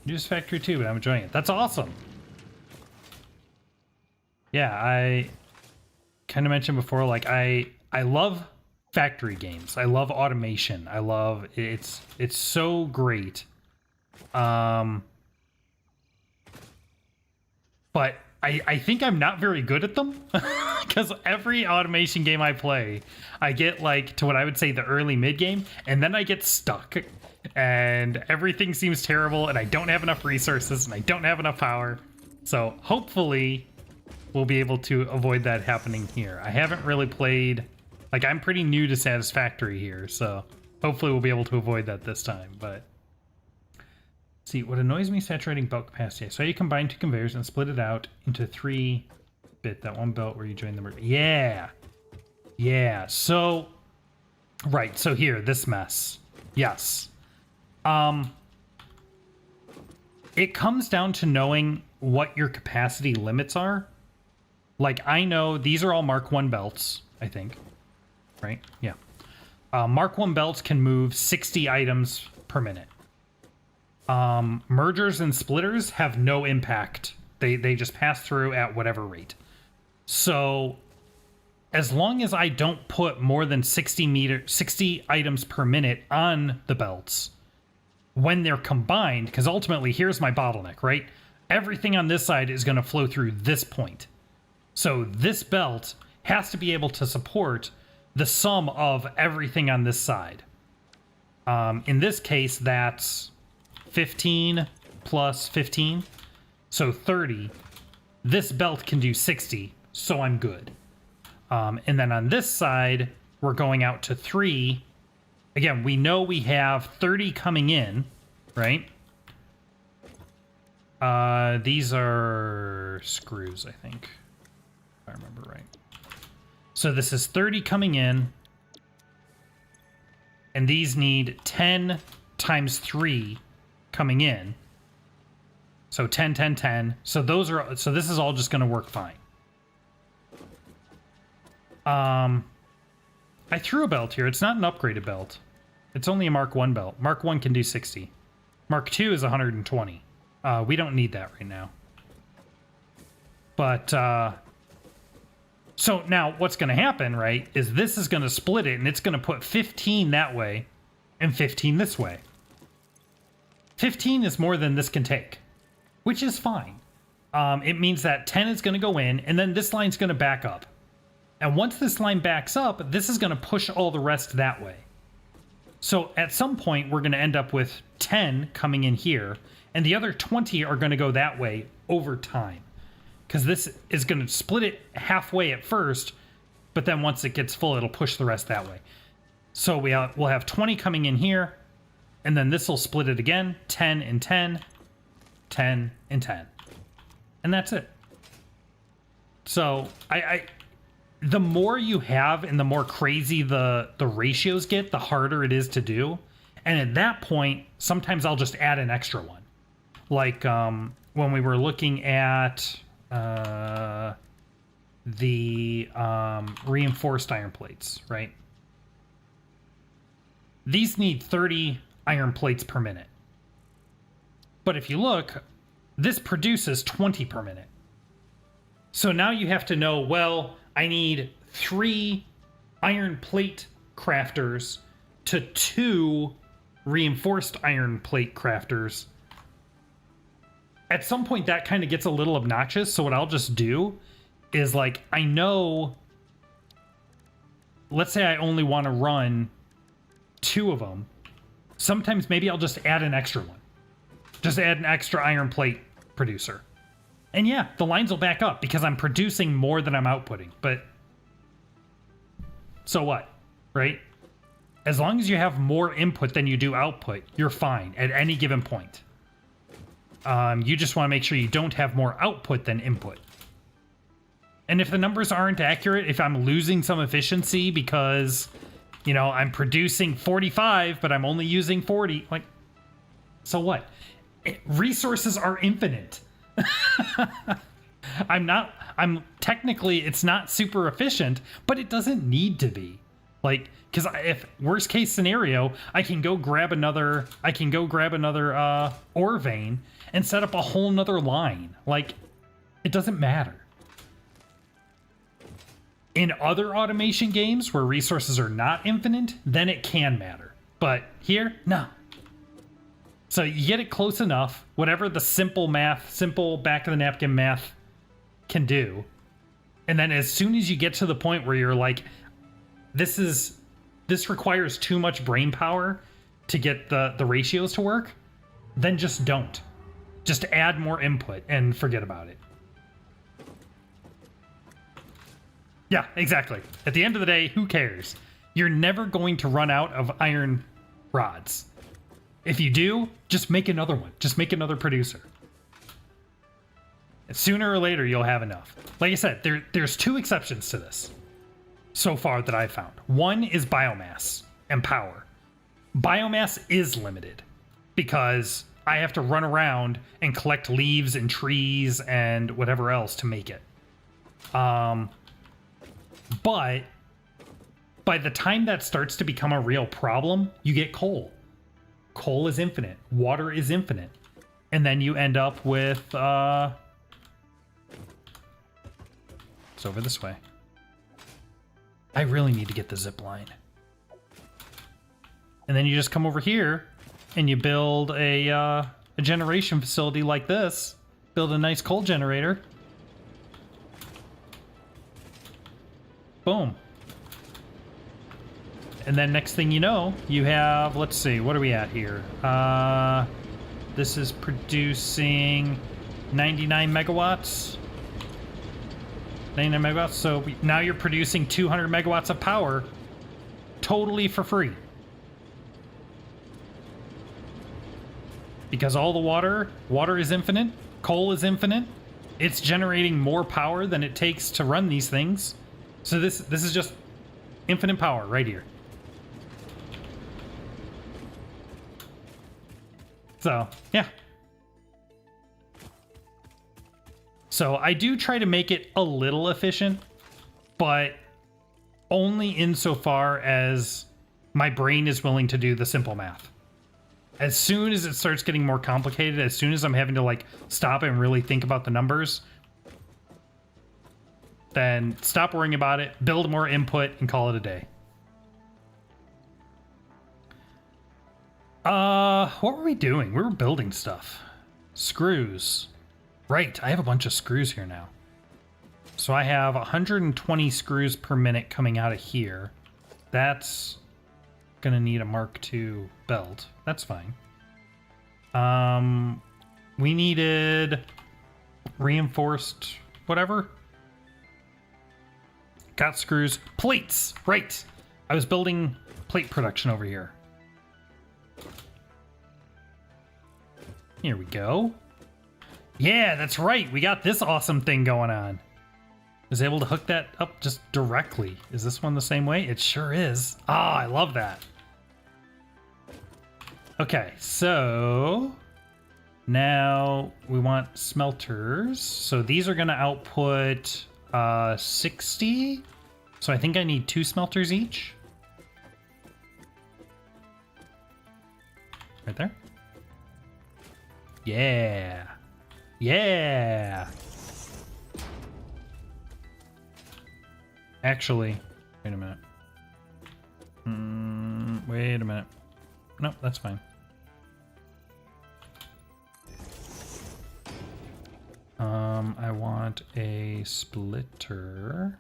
Speaker 1: Use Factory 2, but I'm enjoying it. That's awesome! Yeah, I kind of mentioned before, like, I love factory games. I love automation. I love... It's so great. But I think I'm not very good at them. Because every automation game I play, I get, like, to what I would say the early mid-game, and then I get stuck. And everything seems terrible, and I don't have enough resources, and I don't have enough power. So hopefully we'll be able to avoid that happening here. I haven't really played... Like, I'm pretty new to Satisfactory here, so hopefully we'll be able to avoid that this time. But see, what annoys me, saturating belt capacity. So you combine two conveyors and split it out into 3-bit, that one belt where you join the... Yeah! Yeah, so... Right, so here, this mess. Yes. It comes down to knowing what your capacity limits are. Like, I know these are all Mark 1 belts, I think. Right? Yeah. Mark 1 belts can move 60 items per minute. Mergers and splitters have no impact. They just pass through at whatever rate. So, as long as I don't put more than 60 items per minute on the belts, when they're combined, because ultimately here's my bottleneck, right? Everything on this side is going to flow through this point. So this belt has to be able to support the sum of everything on this side. In this case, that's 15 plus 15, so 30. This belt can do 60, so I'm good. And then on this side, we're going out to 3. Again, we know we have 30 coming in, right? These are screws, I think, if I remember right. So this is 30 coming in, and these need 10 times 3 coming in. So 10, 10, 10. So this is all just going to work fine. I threw a belt here. It's not an upgraded belt. It's only a Mark 1 belt. Mark 1 can do 60. Mark 2 is 120. We don't need that right now. But, so now what's going to happen, right, is this is going to split it, and it's going to put 15 that way and 15 this way. 15 is more than this can take, which is fine. It means that 10 is going to go in, and then this line's going to back up. And once this line backs up, this is going to push all the rest that way. So at some point, we're going to end up with 10 coming in here, and the other 20 are going to go that way over time. Because this is going to split it halfway at first, but then once it gets full, it'll push the rest that way. So we'll have 20 coming in here, and then this will split it again, 10 and 10, 10 and 10. And that's it. So the more you have and the more crazy the ratios get, the harder it is to do. And at that point, sometimes I'll just add an extra one. Like when we were looking at the reinforced iron plates, right? These need 30 iron plates per minute. But if you look, this produces 20 per minute. So now you have to know, well, I need 3 iron plate crafters to 2 reinforced iron plate crafters, at some point that kind of gets a little obnoxious. So what I'll just do is, like, I know, let's say I only want to run 2 of them. Sometimes maybe I'll just add an extra one. Just add an extra iron plate producer. And yeah, the lines will back up because I'm producing more than I'm outputting. But so what, right? As long as you have more input than you do output, you're fine at any given point. You just want to make sure you don't have more output than input. And if the numbers aren't accurate, if I'm losing some efficiency because, you know, I'm producing 45, but I'm only using 40, like, so what? Resources are infinite. I'm technically, it's not super efficient, but it doesn't need to be. Like, because if worst case scenario, I can go grab another ore vein and set up a whole nother line. Like, it doesn't matter. In other automation games where resources are not infinite, then it can matter. But here, no. So you get it close enough, whatever the simple back of the napkin math can do. And then as soon as you get to the point where you're like, this requires too much brain power to get the ratios to work, then just don't. Just add more input and forget about it. Yeah, exactly. At the end of the day, who cares? You're never going to run out of iron rods. If you do, just make another one. Just make another producer. And sooner or later, you'll have enough. Like I said, there's 2 exceptions to this so far that I've found. One is biomass and power. Biomass is limited because I have to run around and collect leaves and trees and whatever else to make it. But by the time that starts to become a real problem, you get coal. Coal is infinite. Water is infinite. And then you end up with... It's over this way. I really need to get the zip line. And then you just come over here and you build a generation facility like this. Build a nice coal generator. Boom. And then next thing you know, you have, let's see, what are we at here? This is producing 99 megawatts. 99 megawatts. So now you're producing 200 megawatts of power totally for free. Because all the water is infinite, coal is infinite. It's generating more power than it takes to run these things. So this is just infinite power right here. So, yeah. So I do try to make it a little efficient, but only insofar as my brain is willing to do the simple math. As soon as it starts getting more complicated, as soon as I'm having to, like, stop and really think about the numbers, then stop worrying about it, build more input, and call it a day. What were we doing? We were building stuff. Screws. Right, I have a bunch of screws here now. So I have 120 screws per minute coming out of here. That's gonna need a Mark II belt. That's fine. We needed reinforced whatever. Got screws. Plates! Right! I was building plate production over here. Here we go. Yeah, that's right. We got this awesome thing going on. I was able to hook that up just directly. Is this one the same way? It sure is. Ah, I love that. Okay, so now we want smelters. So these are going to output 60. So I think I need 2 smelters each. Right there. Yeah. Yeah. Actually, wait a minute. Wait a minute. Nope, that's fine. I want a splitter.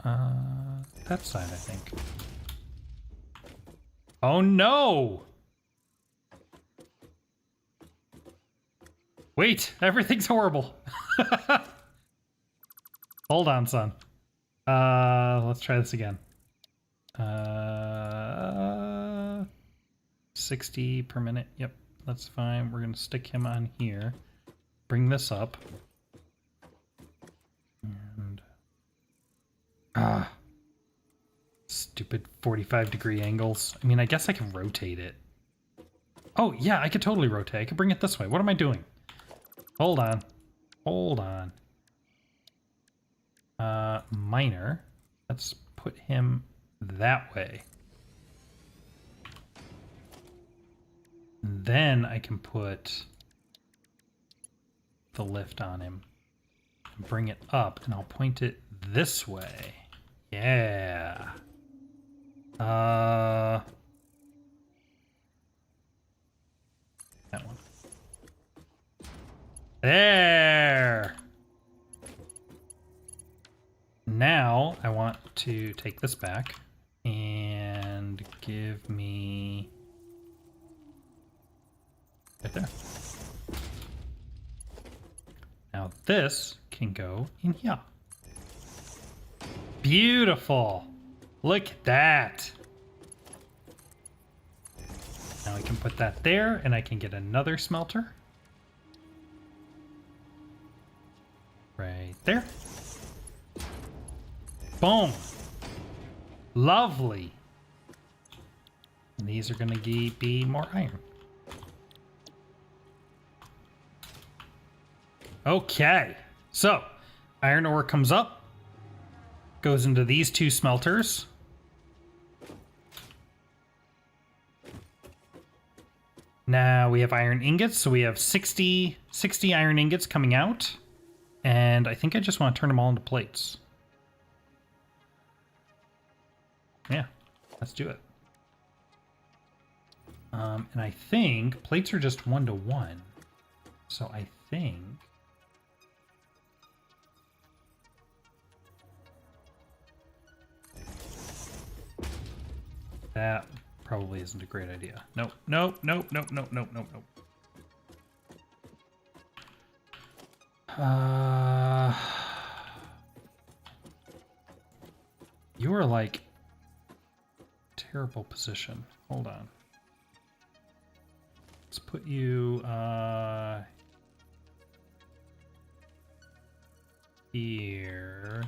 Speaker 1: That side, I think. Oh no! Wait, everything's horrible. Hold on, son. Let's try this again. 60 per minute. Yep, that's fine. We're gonna stick him on here. Bring this up. And stupid 45-degree angles. I mean, I guess I can rotate it. Oh yeah, I could totally rotate. I could bring it this way. What am I doing? Hold on. Hold on. Minor. Let's put him that way. Then I can put the lift on him. Bring it up, and I'll point it this way. Yeah. That one. There! Now I want to take this back and give me right there. Now this can go in here. Beautiful. Look at that. Now I can put that there, and I can get another smelter. Right there. Boom. Lovely. And these are going to be more iron. Okay. So, iron ore comes up. Goes into these two smelters. Now we have iron ingots. So we have 60 iron ingots coming out. And I think I just want to turn them all into plates. Yeah, let's do it. And I think plates are just 1-to-1. So I think that probably isn't a great idea. Nope, nope, nope, nope, nope, nope, nope, nope. You are like terrible position. Hold on. Let's put you here.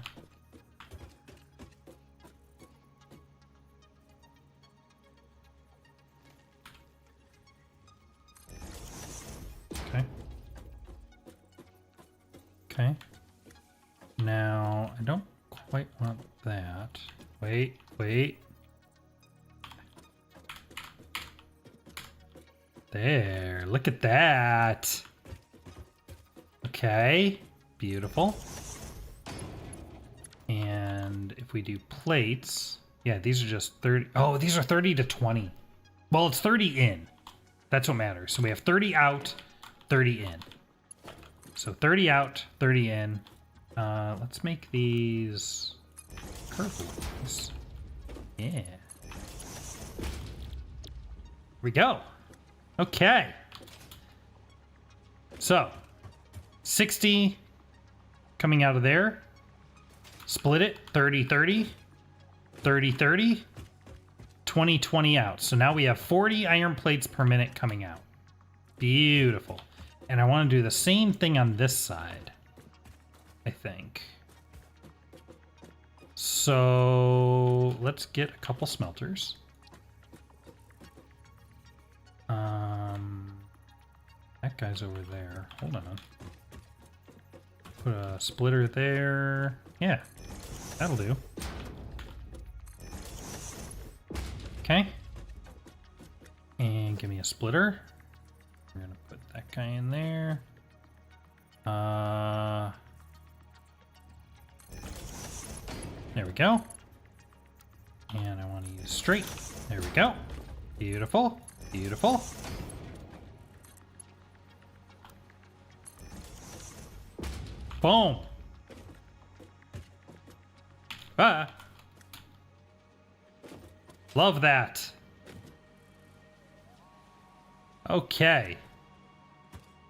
Speaker 1: Okay. Okay. Now, I don't quite want that. Wait, wait. There, look at that. Okay, beautiful. And if we do plates, yeah, these are just 30. Oh, these are 30 to 20. Well, it's 30 in. That's what matters. So we have 30 out, 30 in. So 30 out, 30 in. Let's make these curved ones. Yeah. Here we go. Okay. So 60 coming out of there. Split it 30 30 30 30 20 20 out. So now we have 40 iron plates per minute coming out. Beautiful. And I want to do the same thing on this side, I think. So let's get a couple smelters. That guy's over there. Hold on. Put a splitter there. Yeah, that'll do. Okay. And give me a splitter. We're gonna put that guy in there. There we go. And I want to use straight. There we go. Beautiful. Beautiful. Boom. Ah. Love that. Okay.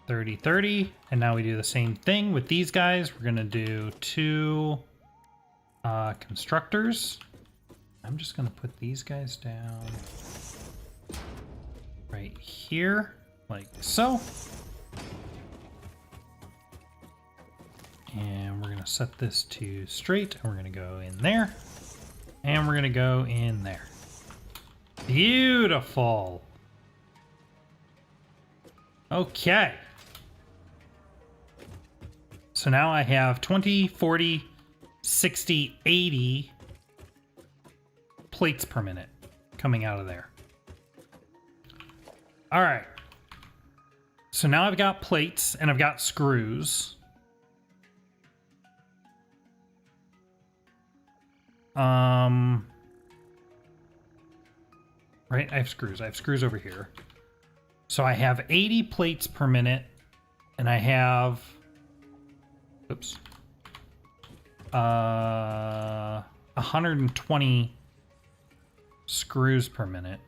Speaker 1: 30-30. And now we do the same thing with these guys. We're going to do 2 constructors. I'm just going to put these guys down right here, like so. And we're going to set this to straight, and we're going to go in there. And we're going to go in there. Beautiful. Okay. So now I have 20, 40, 60, 80 plates per minute coming out of there. All right. So now I've got plates and I've got screws. Right, I have screws. I have screws over here. So I have 80 plates per minute, and I have, oops, 120 screws per minute,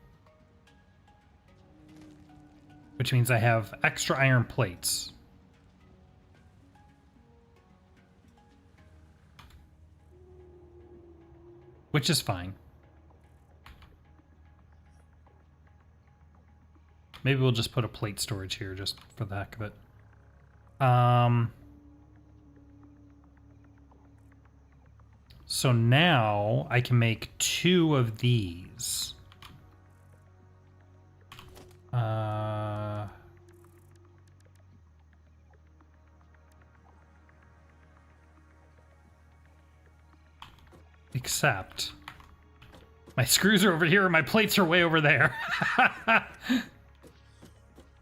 Speaker 1: which means I have extra iron plates. Which is fine. Maybe we'll just put a plate storage here just for the heck of it. So now I can make 2 of these. Except my screws are over here and my plates are way over there.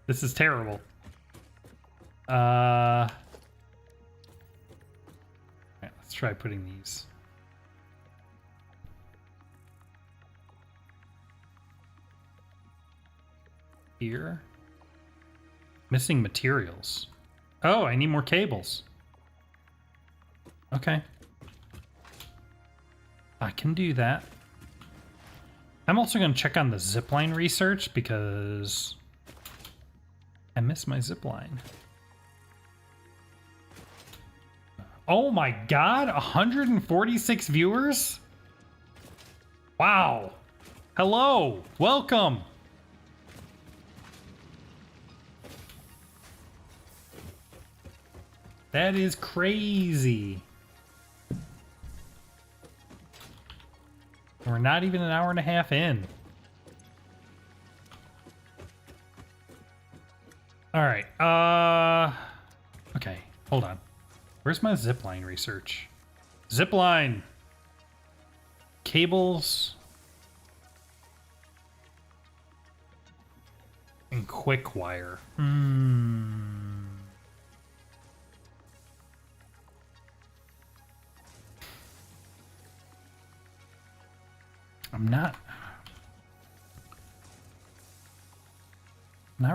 Speaker 1: This is terrible. Alright, let's try putting these. Here. Missing materials. Oh, I need more cables. Okay. I can do that. I'm also going to check on the zipline research because I miss my zipline. Oh my god, 146 viewers? Wow. Hello, welcome. That is crazy. We're not even an hour and a half in. All right. Okay, hold on. Where's my zipline research? Zipline. Cables. And quick wire. I'm not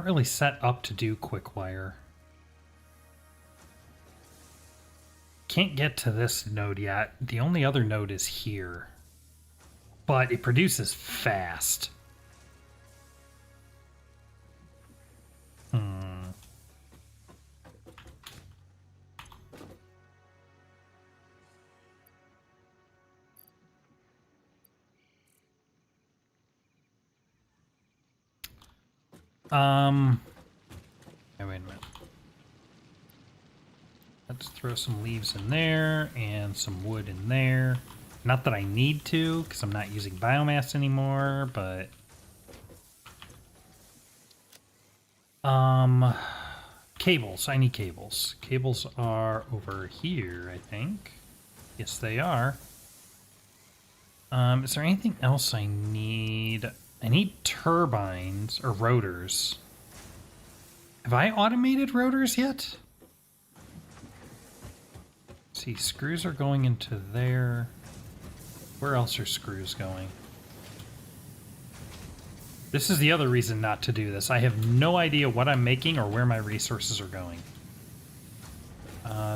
Speaker 1: really set up to do quick wire. Can't get to this node yet. The only other node is here. But it produces fast. Hey, wait a minute. Let's throw some leaves in there and some wood in there. Not that I need to, because I'm not using biomass anymore, but... Cables. I need cables. Cables are over here, I think. Yes, they are. Is there anything else I need? I need turbines or rotors. Have I automated rotors yet? Let's see, screws are going into there. Where else are screws going? This is the other reason not to do this. I have no idea what I'm making or where my resources are going.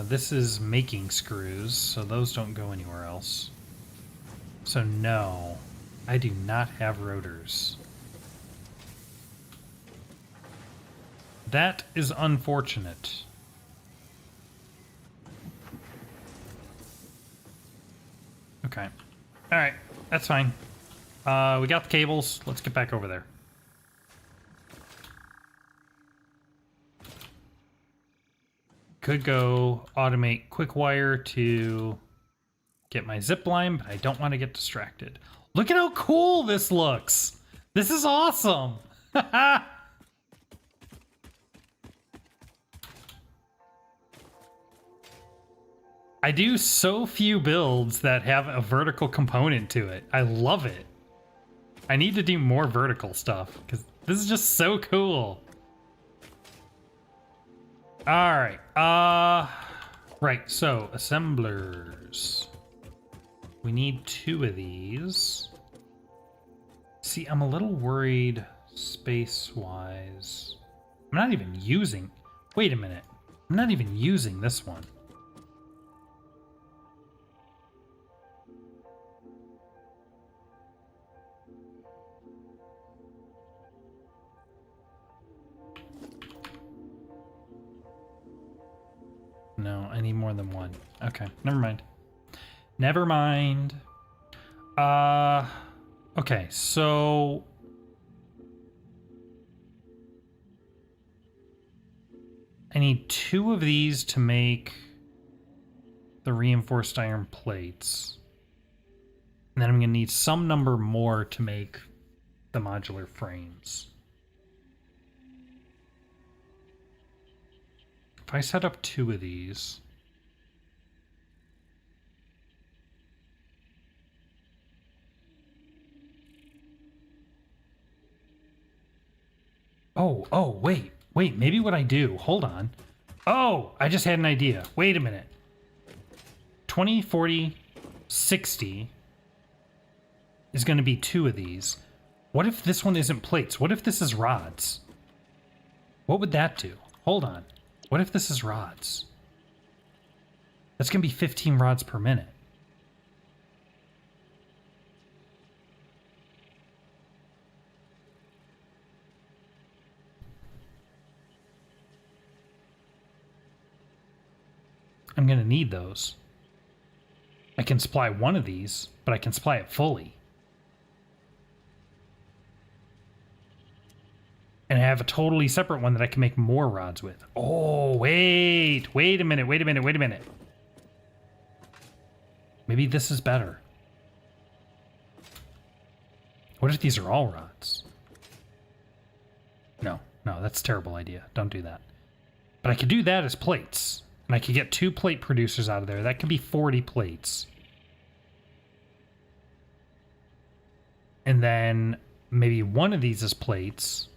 Speaker 1: This is making screws, so those don't go anywhere else. So no, I do not have rotors. That is unfortunate. Okay. All right, that's fine. We got the cables. Let's get back over there. Could go automate quick wire to get my zip line, but I don't want to get distracted. Look at how cool this looks. This is awesome. I do so few builds that have a vertical component to it. I love it. I need to do more vertical stuff because this is just so cool. All right. Right. So assemblers. We need 2 of these. See, I'm a little worried space-wise. I'm not even using... Wait a minute. I'm not even using this one. No, I need more than 1. Okay, never mind. Never mind. Okay, so... I need 2 of these to make the reinforced iron plates. And then I'm going to need some number more to make the modular frames. If I set up 2 of these... Oh, wait, maybe what I do, hold on. Oh, I just had an idea. Wait a minute. 20, 40, 60 is going to be 2 of these. What if this one isn't plates? What if this is rods? What would that do? Hold on. What if this is rods? That's going to be 15 rods per minute. I'm going to need those. I can supply 1 of these, but I can supply it fully. And I have a totally separate one that I can make more rods with. Oh, wait a minute. Maybe this is better. What if these are all rods? No, that's a terrible idea. Don't do that. But I could do that as plates. And I could get 2 plate producers out of there. That could be 40 plates. And then maybe 1 of these is plates.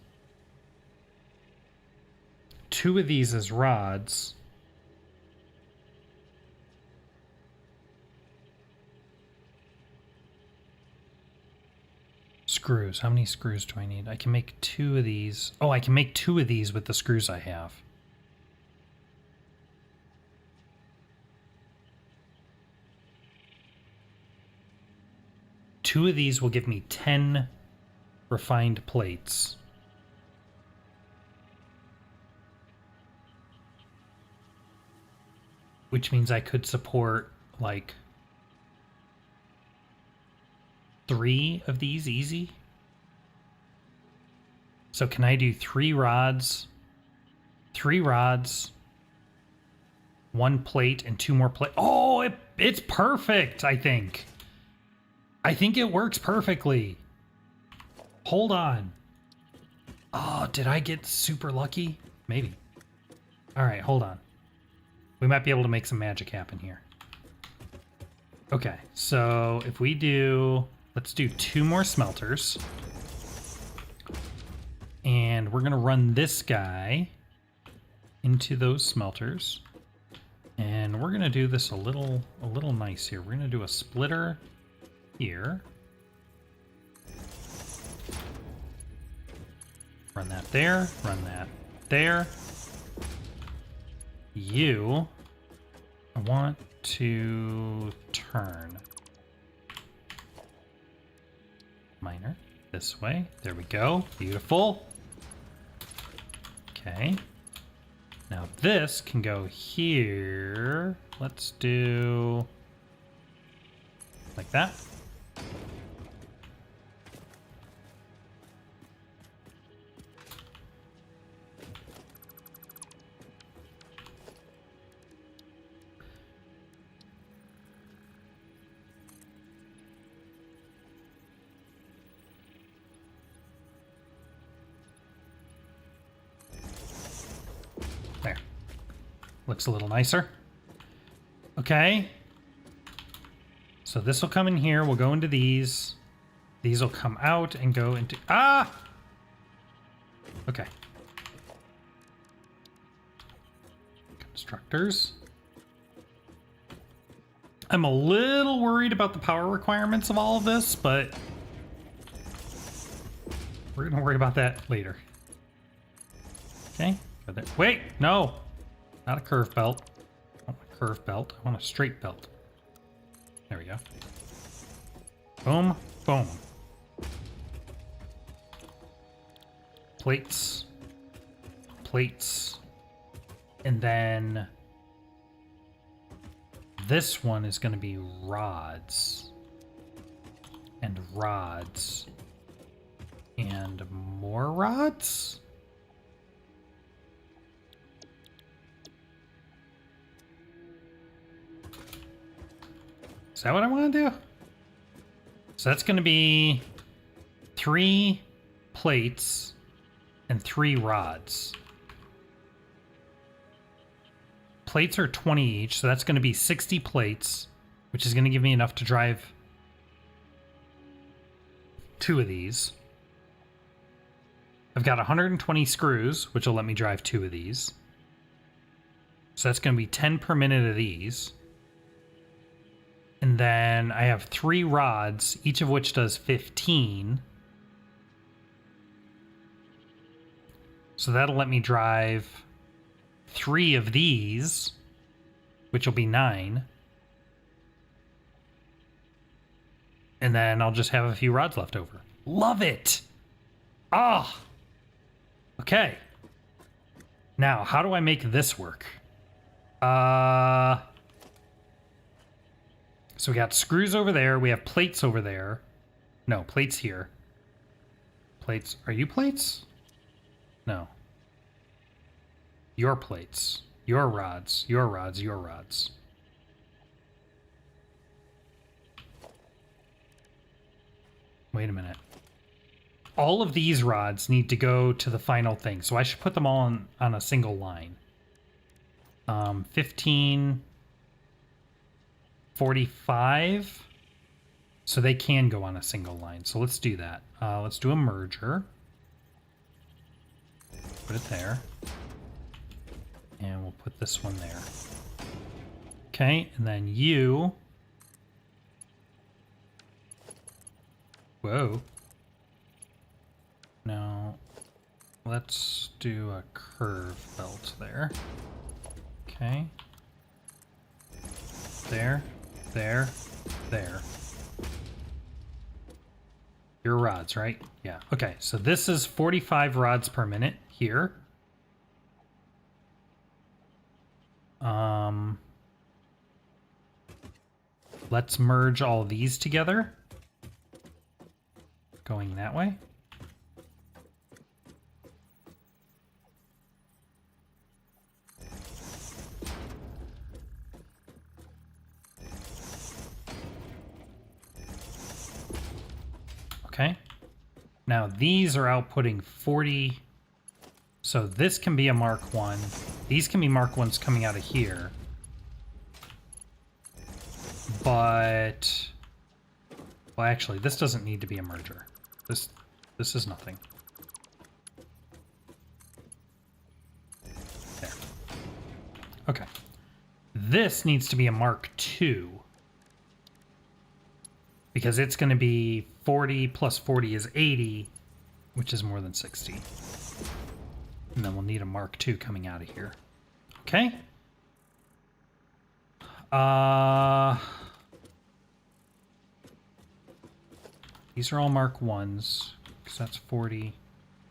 Speaker 1: 2 of these as rods. Screws. How many screws do I need? I can make 2 of these. Oh, I can make 2 of these with the screws I have. Two of these will give me 10 refined plates. Which means I could support, like, 3 of these easy. So can I do 3 rods, 1 plate, and 2 more plates? Oh, it's perfect, I think. I think it works perfectly. Hold on. Oh, did I get super lucky? Maybe. All right, hold on. We might be able to make some magic happen here. Okay, so if we do... Let's do 2 more smelters. And we're going to run this guy into those smelters. And we're going to do this a little nice here. We're going to do a splitter here. Run that there, run that there. You, I want to turn. Miner, this way. There we go. Beautiful. Okay. Now this can go here. Let's do like that. There. Looks a little nicer. Okay. So this will come in here. We'll go into these. These will come out and go into... Ah! Okay. Constructors. I'm a little worried about the power requirements of all of this, but we're going to worry about that later. Okay. Wait, no. Not a curve belt. I want a curve belt. I want a straight belt. There we go. Boom, boom. Plates. Plates. And then this one is going to be rods. And rods. And more rods? Is that what I want to do? So that's going to be 3 plates and 3 rods. Plates are 20 each, so that's going to be 60 plates, which is going to give me enough to drive 2 of these. I've got 120 screws, which will let me drive 2 of these. So that's going to be 10 per minute of these. And then I have 3 rods, each of which does 15. So that'll let me drive 3 of these, which will be 9. And then I'll just have a few rods left over. Love it! Ah! Okay. Now, how do I make this work? So we got screws over there. We have plates over there. No, plates here. Plates. Are you plates? No. Your plates. Your rods. Your rods. Your rods. Wait a minute. All of these rods need to go to the final thing. So I should put them all on a single line. 15... 45, so they can go on a single line. So let's do that. Let's do a merger. Put it there. And we'll put this one there. Okay, and then you... Whoa. No. Let's do a curve belt there. Okay. There. There. There. Your rods, right? Yeah. Okay, so this is 45 rods per minute here. Let's merge all these together. Going that way. Okay. Now these are outputting 40. So this can be a Mark 1. These can be Mark 1s coming out of here. But... Well, actually, this doesn't need to be a merger. This is nothing. There. Okay. This needs to be a Mark 2. because it's going to be 40 plus 40 is 80, which is more than 60. And then we'll need a Mark II coming out of here. Okay. These are all Mark 1s, because that's 40.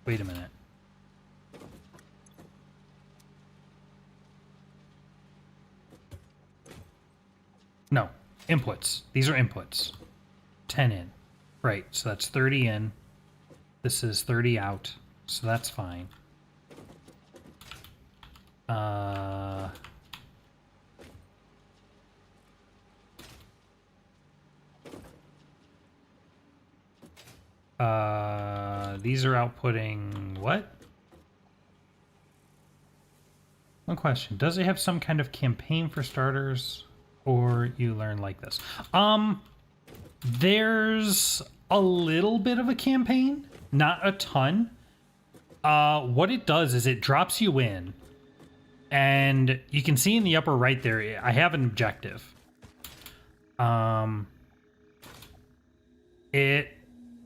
Speaker 1: Wait a minute. No, inputs. These are inputs. 10 in. Right, so that's 30 in. This is 30 out, so that's fine. These are outputting what? One question. Does it have some kind of campaign for starters? Or you learn like this? There's a little bit of a campaign, not a ton. What it does is it drops you in, and you can see in the upper right there, I have an objective.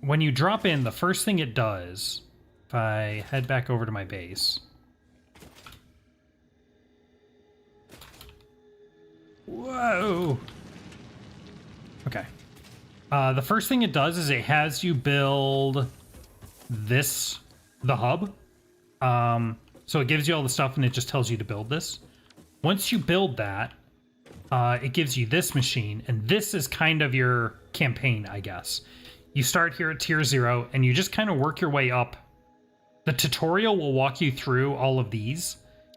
Speaker 1: When you drop in, the first thing it does, if I head back over to my base. Whoa. Okay. The first thing it does is it has you build this, the hub. So it gives you all the stuff and it just tells you to build this. Once you build that, it gives you this machine, and this is kind of your campaign, I guess. You start here at tier 0 and you just kind of work your way up. The tutorial will walk you through all of these,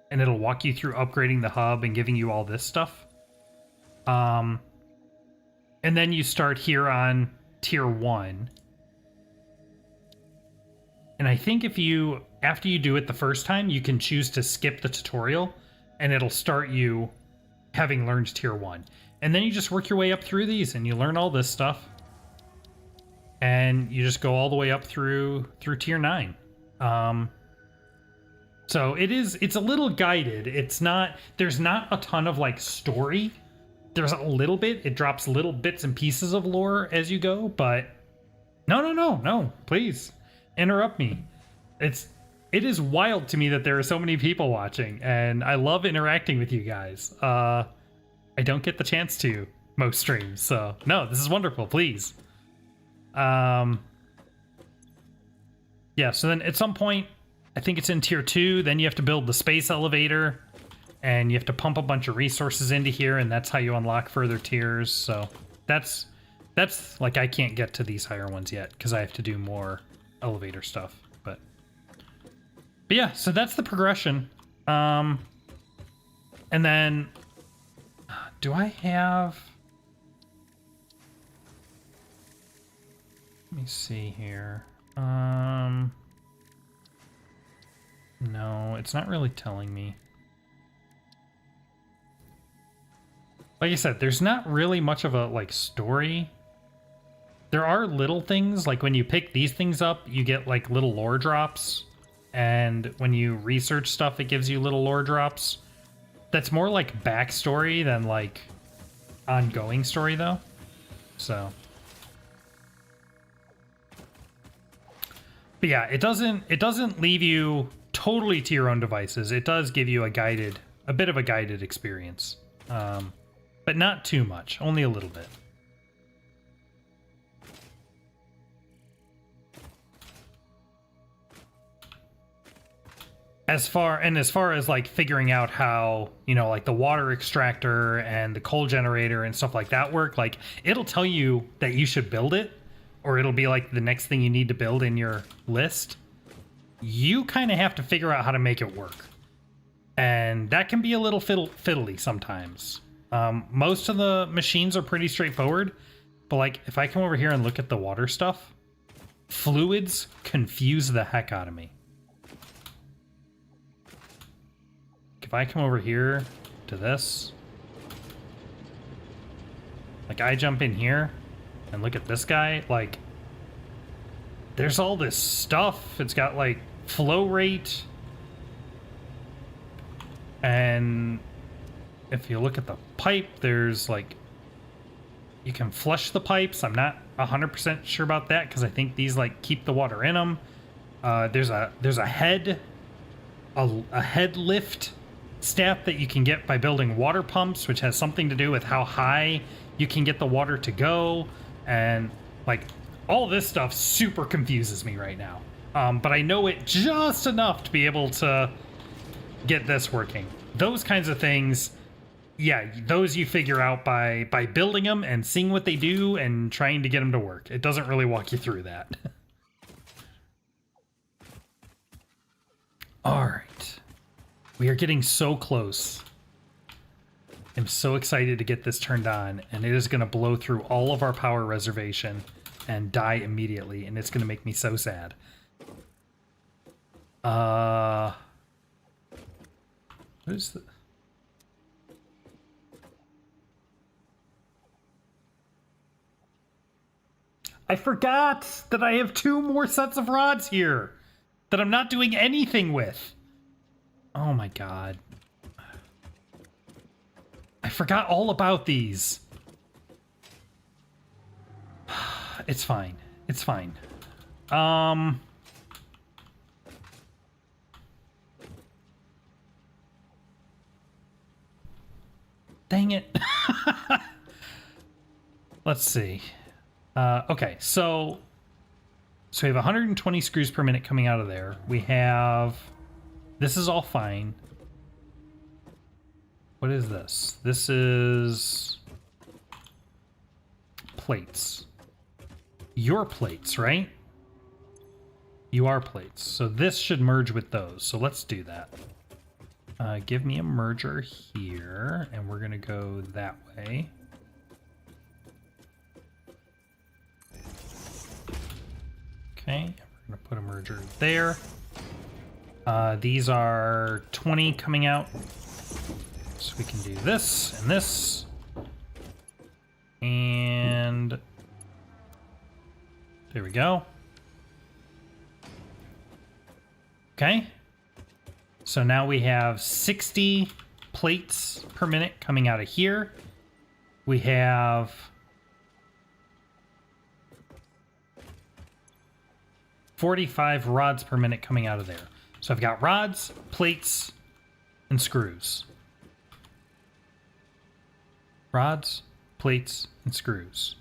Speaker 1: and it'll walk you through upgrading the hub and giving you all this stuff. And then you start here on tier 1. And I think after you do it the first time, you can choose to skip the tutorial, and it'll start you having learned tier 1. And then you just work your way up through these, and you learn all this stuff. And you just go all the way up through tier 9. So it's a little guided. There's not a ton of like story. There's a little bit. It drops little bits and pieces of lore as you go, but no, please interrupt me. It is wild to me that there are so many people watching, and I love interacting with you guys. I don't get the chance to most streams, so no, this is wonderful. Please. Yeah, so then at some point, I think it's in tier 2, then you have to build the space elevator, and you have to pump a bunch of resources into here, and that's how you unlock further tiers. So that's like, I can't get to these higher ones yet because I have to do more elevator stuff. But yeah, so that's the progression. And then do I have... Let me see here. No, it's not really telling me. Like I said, there's not really much of a like story. There are little things, like when you pick these things up, you get like little lore drops. And when you research stuff, it gives you little lore drops. That's more like backstory than like ongoing story though. So... But yeah, it doesn't leave you totally to your own devices. It does give you a bit of a guided experience. But not too much, only a little bit. As far as like figuring out how, like the water extractor and the coal generator and stuff like that work, like it'll tell you that you should build it, or it'll be like the next thing you need to build in your list. You kind of have to figure out how to make it work. And that can be a little fiddly sometimes. Most of the machines are pretty straightforward, but like if I come over here and look at the water stuff, fluids confuse the heck out of me. If I come over here to this, like I jump in here and look at this guy, like there's all this stuff. It's got like flow rate, and if you look at the pipe, there's like, you can flush the pipes. I'm not 100% sure about that because I think these like keep the water in them. There's a head lift stat that you can get by building water pumps, which has something to do with how high you can get the water to go, and like all this stuff super confuses me right now. But I know it just enough to be able to get this working. Those kinds of things, yeah, those you figure out by building them and seeing what they do and trying to get them to work. It doesn't really walk you through that. All right. We are getting so close. I'm so excited to get this turned on, and it is going to blow through all of our power reservation and die immediately, and it's going to make me so sad. What is the... I forgot that I have 2 more sets of rods here that I'm not doing anything with. Oh my god. I forgot all about these. It's fine. It's fine. Dang it. Let's see. Okay, so we have 120 screws per minute coming out of there. We have... This is all fine. What is this? This is... plates. Your plates, right? You are plates. So this should merge with those. So let's do that. Give me a merger here, and we're going to go that way. Okay, we're going to put a merger there. These are 20 coming out. So we can do this and this. And there we go. Okay. So now we have 60 plates per minute coming out of here. We have 45 rods per minute coming out of there. So I've got rods, plates, and screws. Rods, plates, and screws.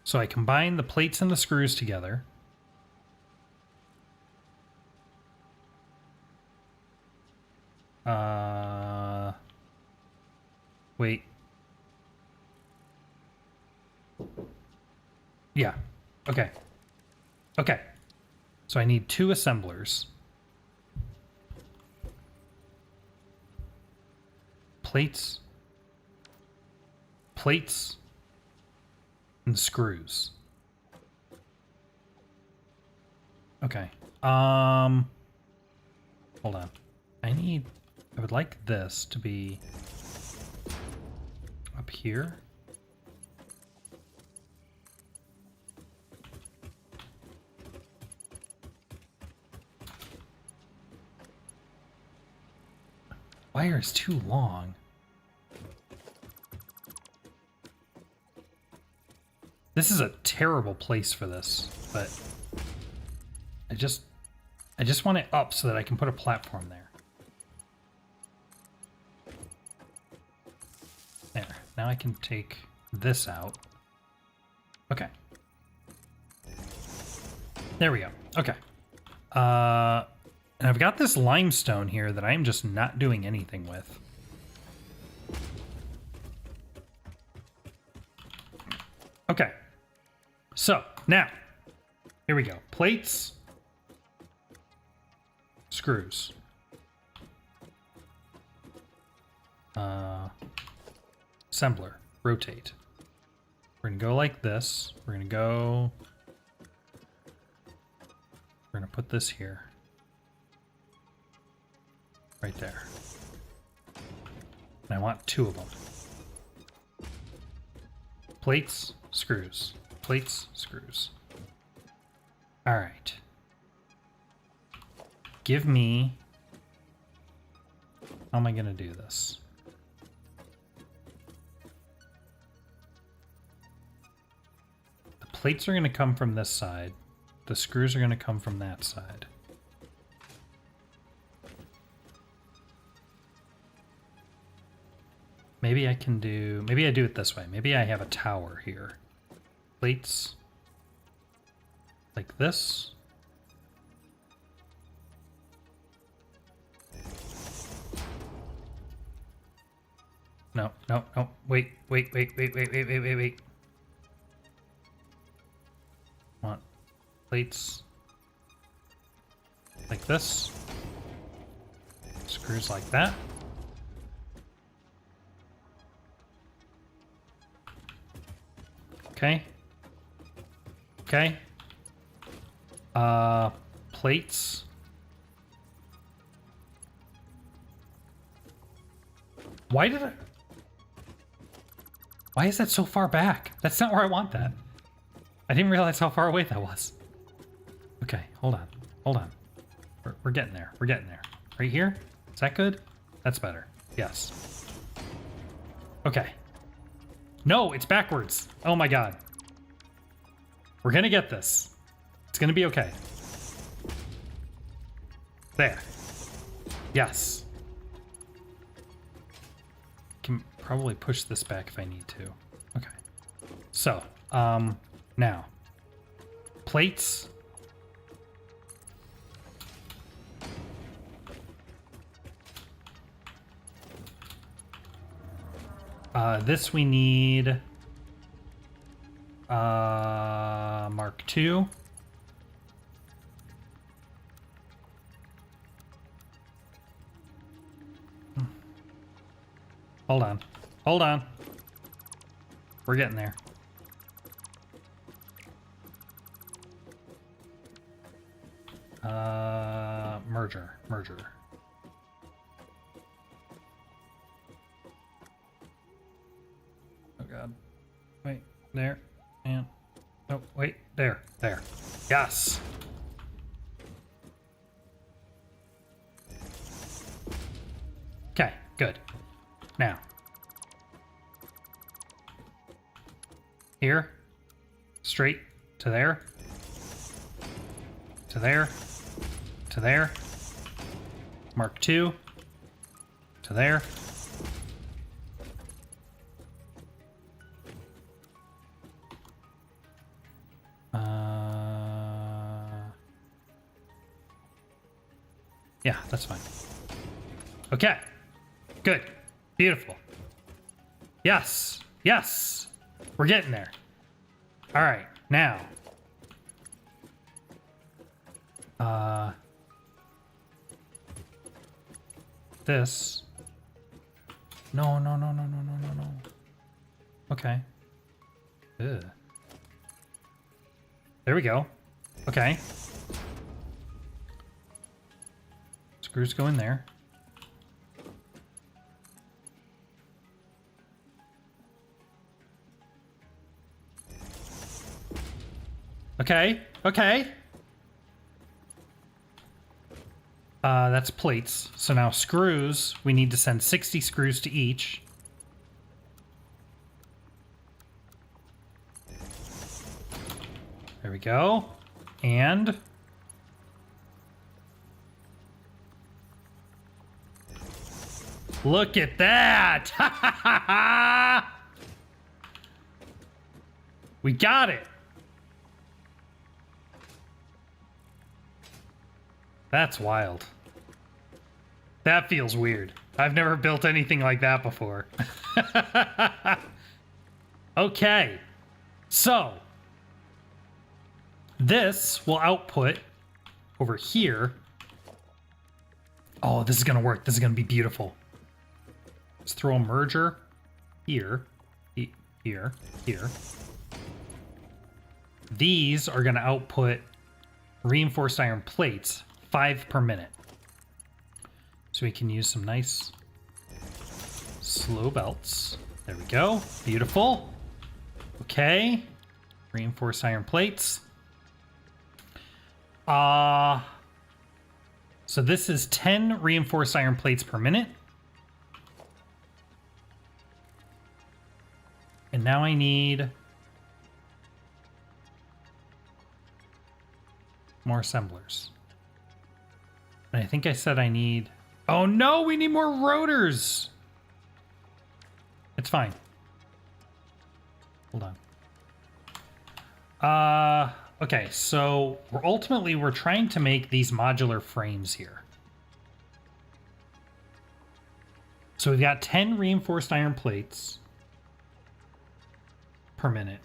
Speaker 1: So I combine the plates and the screws together. Wait. Yeah. Okay. Okay. So I need 2 assemblers. Plates. Plates. And screws. Okay. Hold on. I would like this to be up here. Wire is too long. This is a terrible place for this, but I just want it up so that I can put a platform there. There. Now I can take this out. Okay. There we go. Okay. And I've got this limestone here that I'm just not doing anything with. Okay. So, now, here we go. Plates, screws. Assembler, rotate. We're gonna go like this. We're gonna put this here. Right there. And I want 2 of them. Plates, screws. Plates, screws. All right. Give me... How am I going to do this? plates are going to come from this side. The screws are going to come from that side. Maybe I can do... Maybe I do it this way. Maybe I have a tower here. Plates. Like this. No, no, no. Wait. Want plates like this. Screws like that. Okay. Okay. Plates. Why did I... Why is that so far back? That's not where I want that. I didn't realize how far away that was. Okay, hold on. Hold on. We're getting there. We're getting there. Right here? Is that good? That's better. Yes. Okay. No, it's backwards. Oh my god. We're gonna get this. It's gonna be okay. There. Yes. Can probably push this back if I need to. Okay. So, now. Plates. This we need Mark II. Hold on. Hold on. We're getting there. Merger. Oh god. Wait, there, and oh wait, there. Yes. Okay, good. Now. Here. Straight to there. To there. To there. Mark II. To there. Yeah, that's fine. Okay. Good. Beautiful. Yes. Yes. We're getting there. All right. Now. This. No. Okay. Ugh. There we go. Okay. Screws go in there. Okay. That's plates. So now screws, we need to send 60 screws to each. There we go. And look at that! We got it. That's wild. That feels weird. I've never built anything like that before. Okay. So, this will output over here. Oh, this is going to work. This is going to be beautiful. Let's throw a merger here, here. These are going to output reinforced iron plates, 5 per minute. So we can use some nice slow belts. There we go. Beautiful. Okay. Reinforced iron plates. So this is 10 reinforced iron plates per minute. And now I need More assemblers. And I think I said I need... Oh no, we need more rotors! It's fine. Hold on. Okay, so we're trying to make these modular frames here. So we've got 10 reinforced iron plates per minute.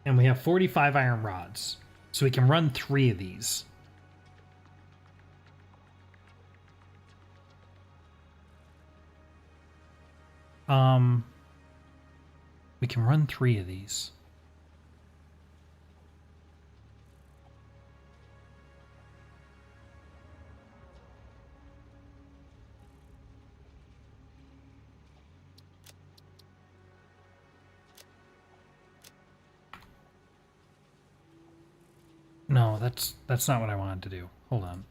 Speaker 1: And we have 45 iron rods. So we can run 3 of these. We can run 3 of these. No, that's not what I wanted to do. Hold on.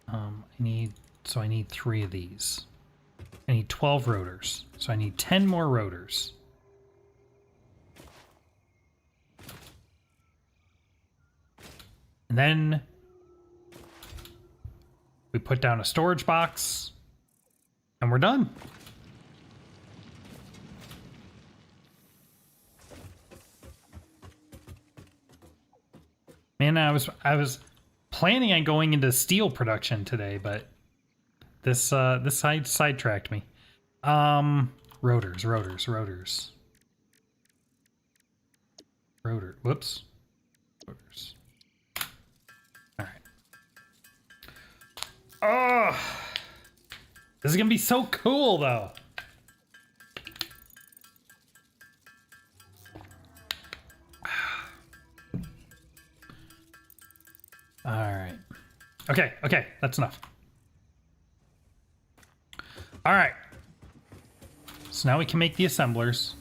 Speaker 1: I need 3 of these. I need 12 rotors. So I need 10 more rotors. And then we put down a storage box and we're done. Man, I was planning on going into steel production today, but this sidetracked me. Rotors. Whoops. Rotors. All right. Oh, this is gonna be so cool, though. All right. Okay, that's enough. All right. So now we can make the assemblers.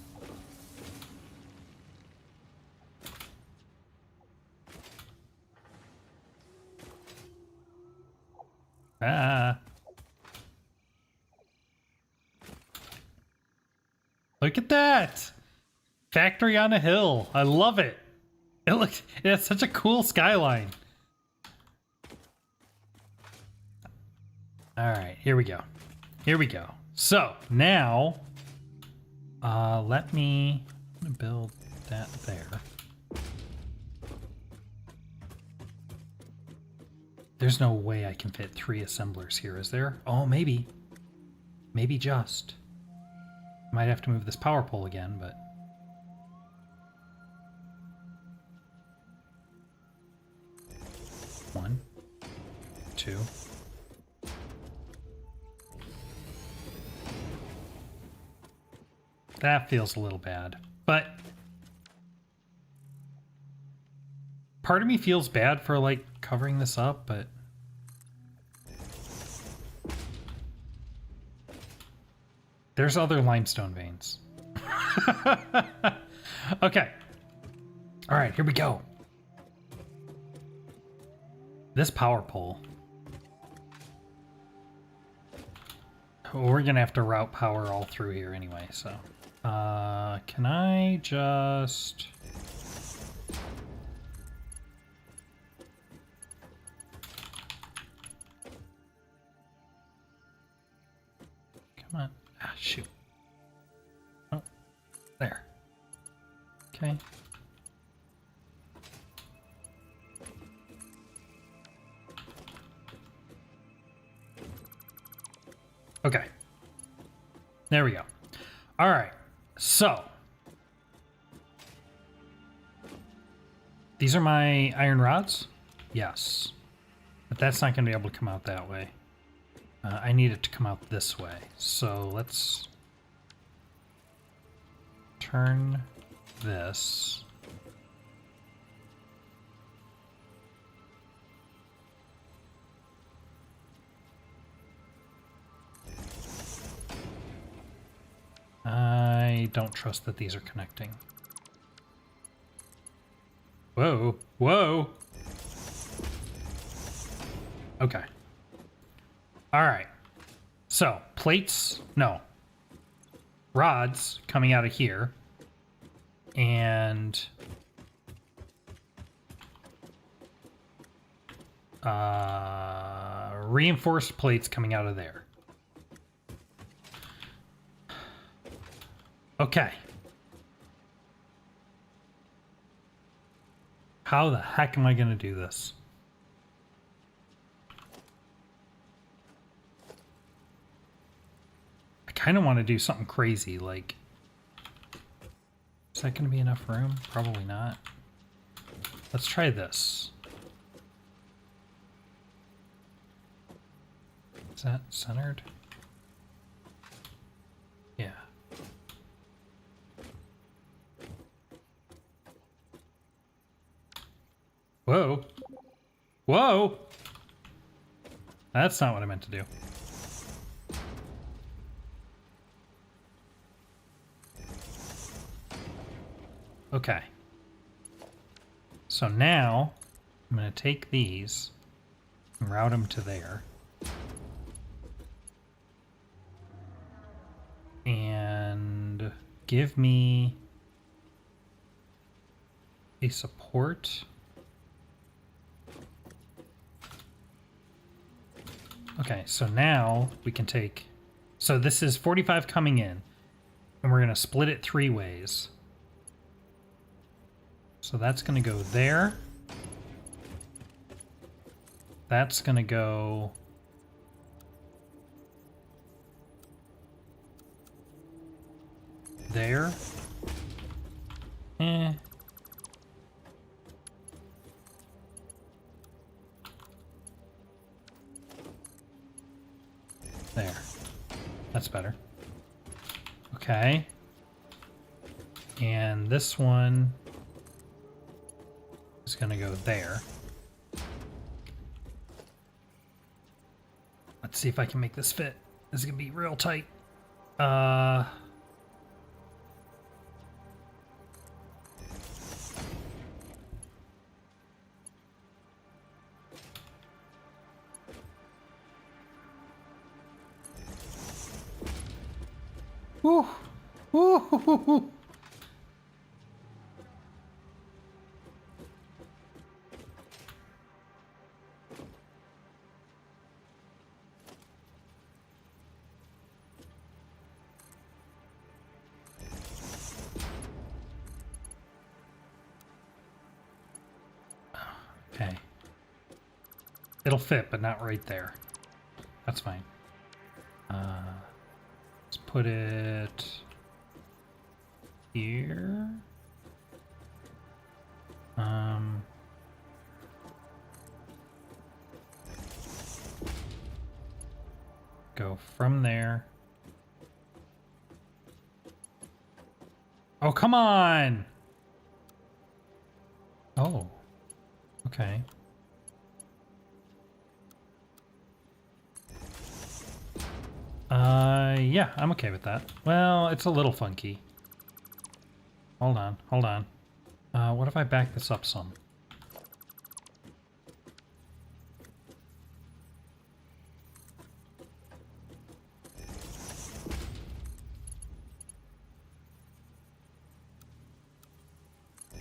Speaker 1: Look at that. Factory on a hill. I love it. It has such a cool skyline. All right, here we go. So now, let me build that there. There's no way I can fit 3 assemblers here, is there? Oh, maybe. Maybe just. Might have to move this power pole again, but... One, 2. That feels a little bad, but part of me feels bad for like covering this up, but there's other limestone veins. Okay. All right, here we go. This power pole. We're gonna have to route power all through here anyway, so. Can I just... Come on. Ah, shoot. Oh, there. Okay. Okay. There we go. All right. So, these are my iron rods? Yes. But that's not going to be able to come out that way. I need it to come out this way. So let's turn this. I don't trust that these are connecting. Whoa, whoa. Okay. All right. So, plates, no. Rods coming out of here. And reinforced plates coming out of there. Okay. How the heck am I going to do this? I kind of want to do something crazy, like... Is that going to be enough room? Probably not. Let's try this. Is that centered? Yeah. Whoa. Whoa! That's not what I meant to do. Okay. So now, I'm going to take these and route them to there. And give me a support. Okay, so now we can take... So this is 45 coming in, and we're going to split it 3 ways. So that's going to go there. That's going to go... there. Eh. There. That's better. Okay. And this one is going to go there. Let's see if I can make this fit. This is going to be real tight. Woo! Woo! Okay. It'll fit, but not right there. That's fine. Let's put it here. Go from there. Oh, come on! Oh, okay. Yeah, I'm okay with that. Well, it's a little funky. Hold on, hold on. What if I back this up some?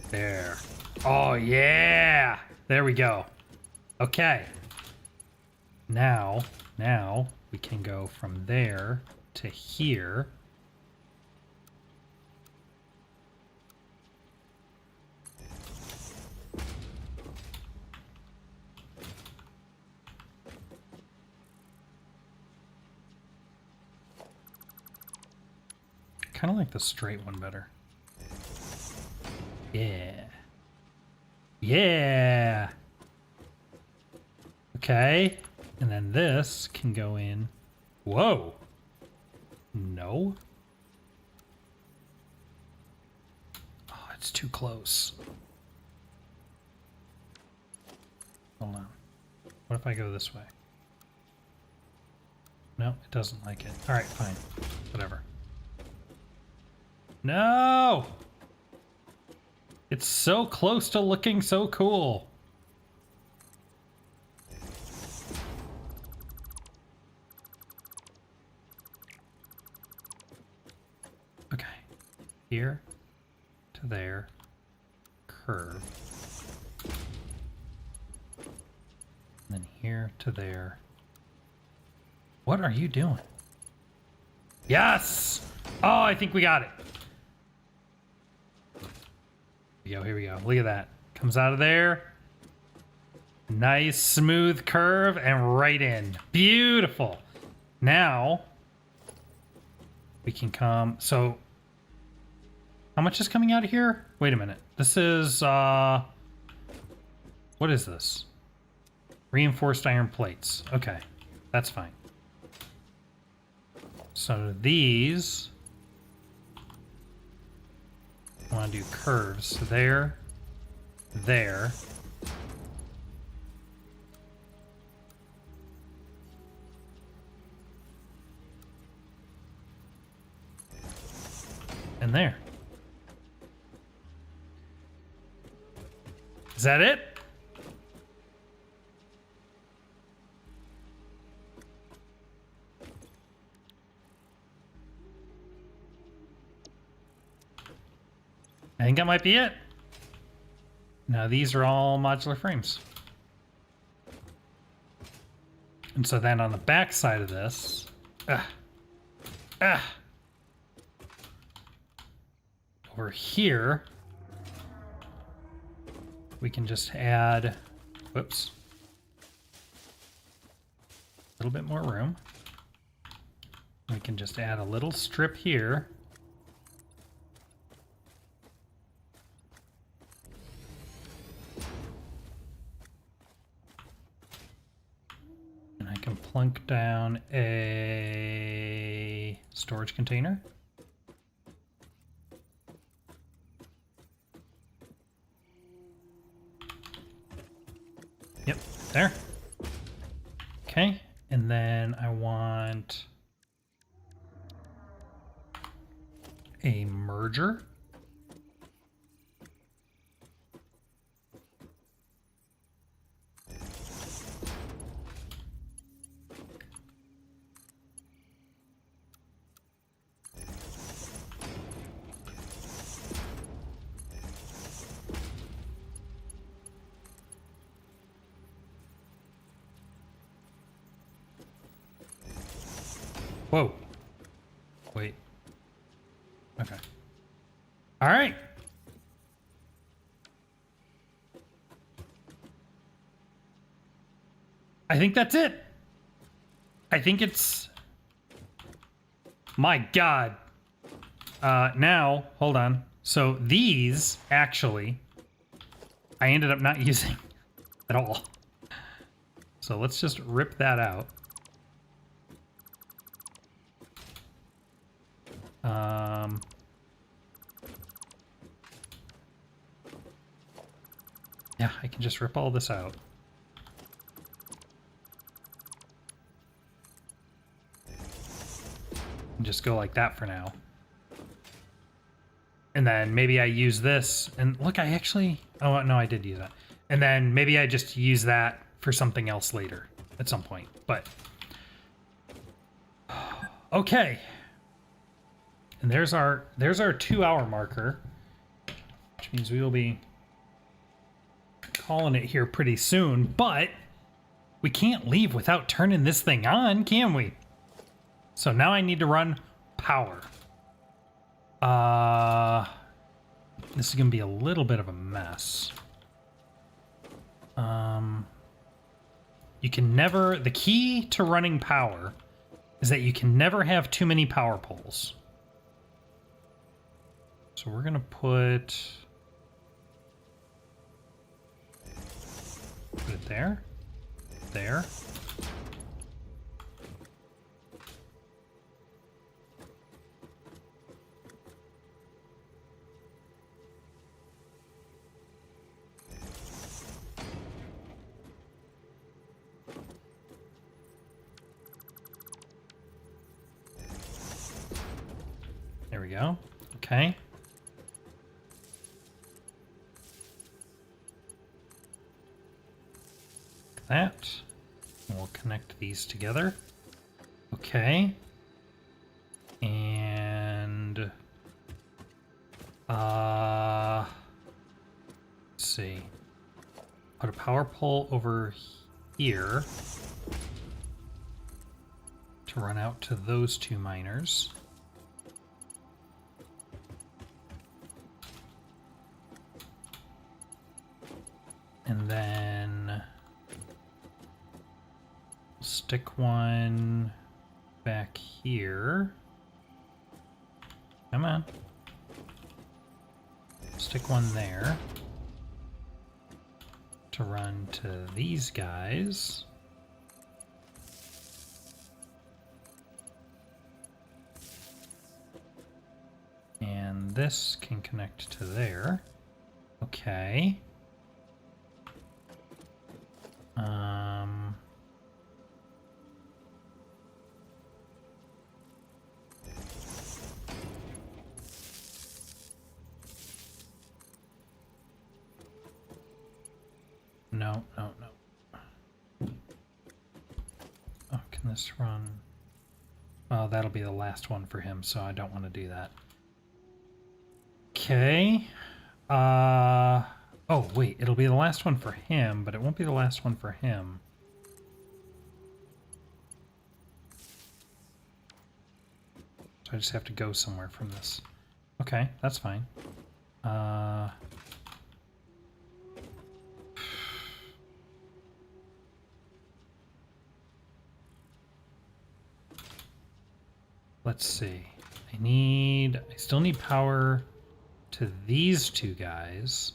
Speaker 1: There. Oh, yeah! There we go. Okay. Now we can go from there to here. Kind of like the straight one better. Yeah. Yeah. Okay. And then this can go in. Whoa. No. Oh, it's too close. Hold on. What if I go this way? No, it doesn't like it. All right, fine. Whatever. No! It's so close to looking so cool. Okay. Here to there. Curve. And then here to there. What are you doing? Yes! Oh, I think we got it. Here we go, here we go. Look at that. Comes out of there. Nice smooth curve and right in. Beautiful. Now we can come. So how much is coming out of here? Wait a minute. This is what is this? Reinforced iron plates. Okay, that's fine. So these, I want to do curves. So there, there. And there. Is that it? I think that might be it. Now these are all modular frames. And so then on the back side of this, over here, we can just add, whoops, a little bit more room. We can just add a little strip here. And I can plunk down a storage container. Yep, there. Okay, and then I want a merger. Whoa. Wait. Okay. All right. I think that's it. I think it's... My God. Now, hold on. So these, actually, I ended up not using at all. So let's just rip that out. Yeah, I can just rip all this out. And just go like that for now. And then maybe I use this, and look, I actually, oh no, I did use that. And then maybe I just use that for something else later at some point, but okay. And there's our 2-hour marker, which means we will be calling it here pretty soon, but we can't leave without turning this thing on, can we? So now I need to run power. This is gonna be a little bit of a mess. You can never, the key to running power is that you can never have too many power poles. So we're gonna put it there, there. There we go. Okay. That. And we'll connect these together. Okay. And let's see. Put a power pole over here to run out to those two miners. And then stick one back here. Come on. Stick one there to run to these guys. And this can connect to there. Okay. No. Oh, can this run? Oh, that'll be the last one for him, so I don't want to do that. Okay. Oh, wait, it'll be the last one for him, but it won't be the last one for him. So I just have to go somewhere from this. Okay, that's fine. Let's see. I still need power to these two guys.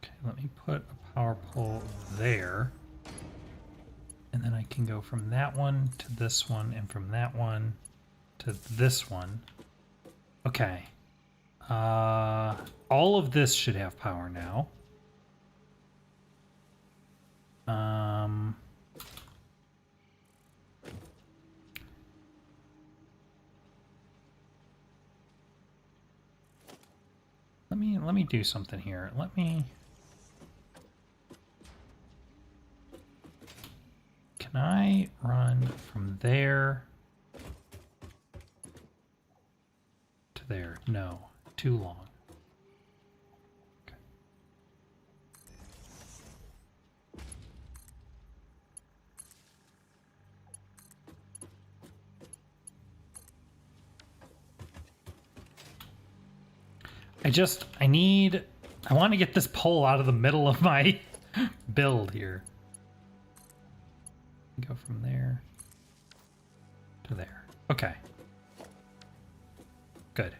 Speaker 1: Okay, let me put a power pole there. And then I can go from that one to this one, and from that one to this one. Okay. All of this should have power now. Let me do something here. Can I run from there to there? No, too long. Okay. I want to get this pole out of the middle of my build here. Go from there to there. Okay. Good.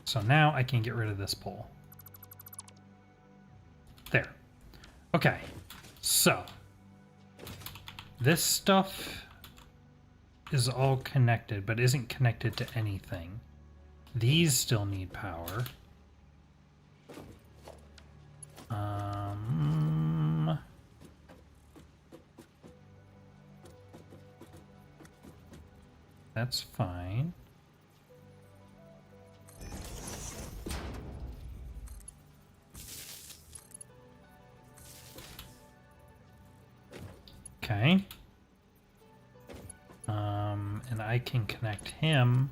Speaker 1: So now I can get rid of this pole. There. Okay. So this stuff is all connected, but isn't connected to anything. These still need power. That's fine. Okay. And I can connect him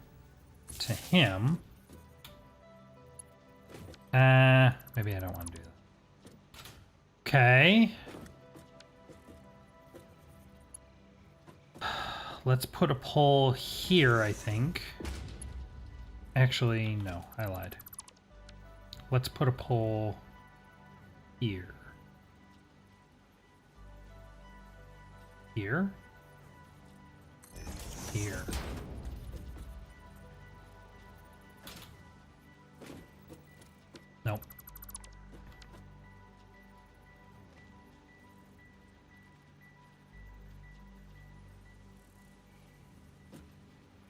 Speaker 1: to him. Maybe I don't want to do that. Okay. Let's put a pole here, I think. Actually, no, I lied. Let's put a pole here. Here? Here. Nope.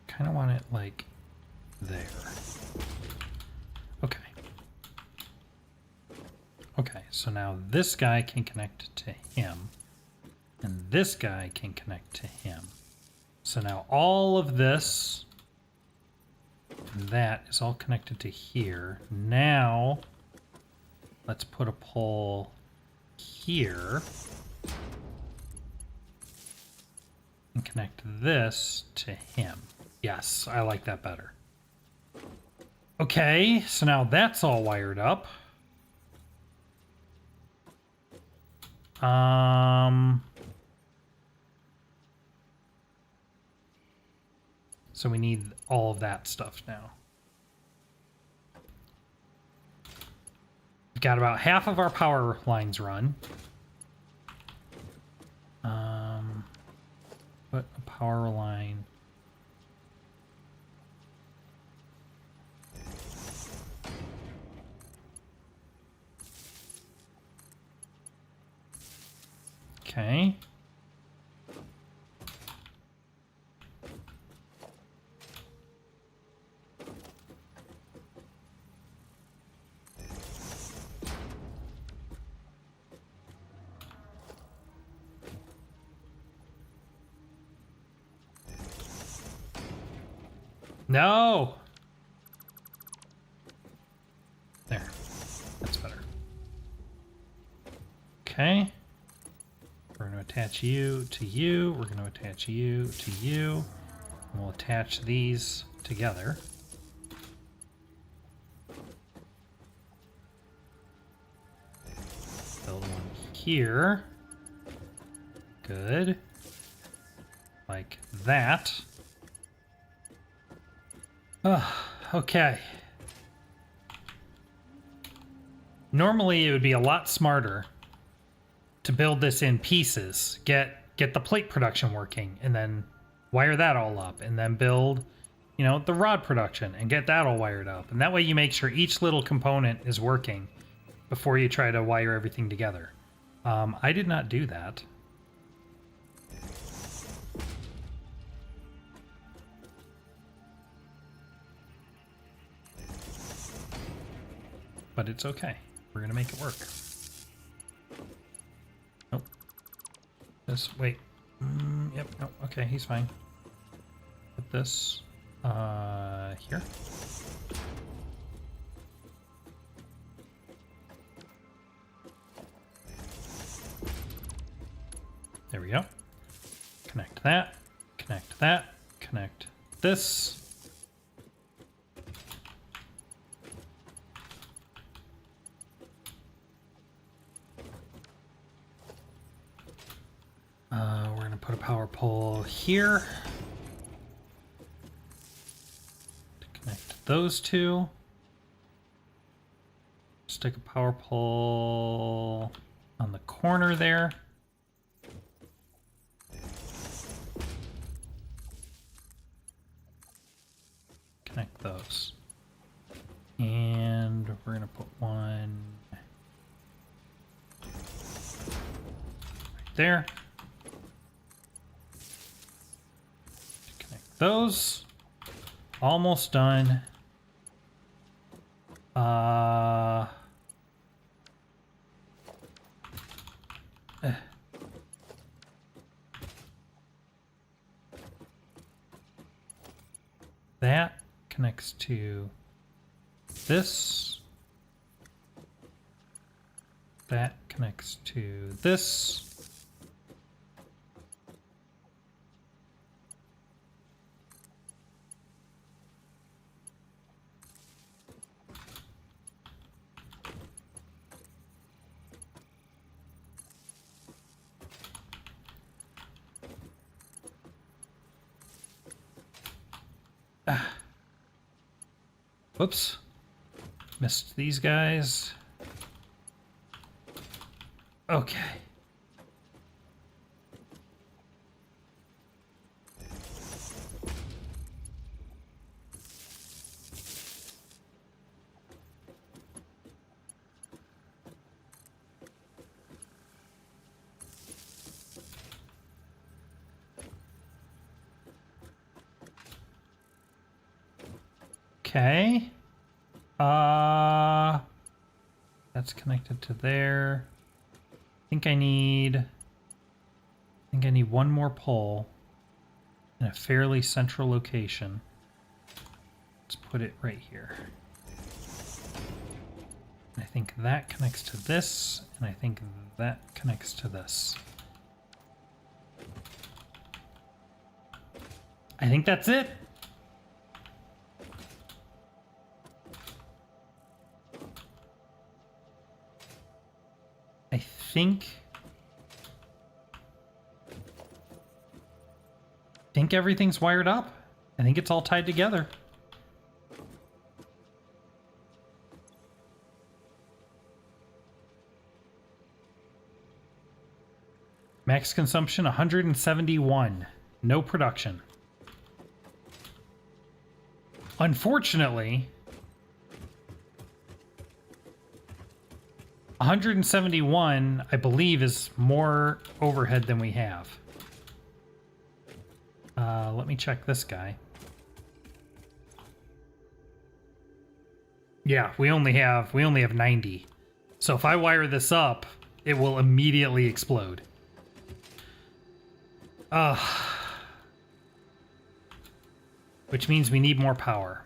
Speaker 1: Kind of want it like there. Okay. Okay, so now this guy can connect to him, and this guy can connect to him. So now all of this and that is all connected to here. Now let's put a pole here. and connect this to him. Yes, I like that better. Okay, so now that's all wired up. So we need all of that stuff now. We've got about half of our power lines run. Put a power line. Okay. No! There. That's better. Okay. We're going to attach you to you. We're going to attach you to you. And we'll attach these together. Build one here. Good. Like that. Okay. Normally it would be a lot smarter to build this in pieces, get the plate production working, and then wire that all up, and then build, you know, the rod production and get that all wired up. And that way you make sure each little component is working before you try to wire everything together. I did not do that. But it's okay. We're gonna make it work. Nope. This, wait. Yep, no, okay, he's fine. Put this, here. There we go. Connect that, connect this. We're going to put a power pole here to connect those two. Stick a power pole on the corner there. Connect those. And we're going to put one right there. Those almost done. That connects to this. That connects to this. Whoops. Missed these guys. Okay. Okay. That's connected to there. I think I need one more pole in a fairly central location. Let's put it right here. And I think that connects to this, and I think that connects to this. I think that's it. I think everything's wired up. I think it's all tied together. Max consumption 171. No production. Unfortunately, 171, I believe, is more overhead than we have. Let me check this guy. Yeah, we only have 90. So if I wire this up, it will immediately explode. Which means we need more power.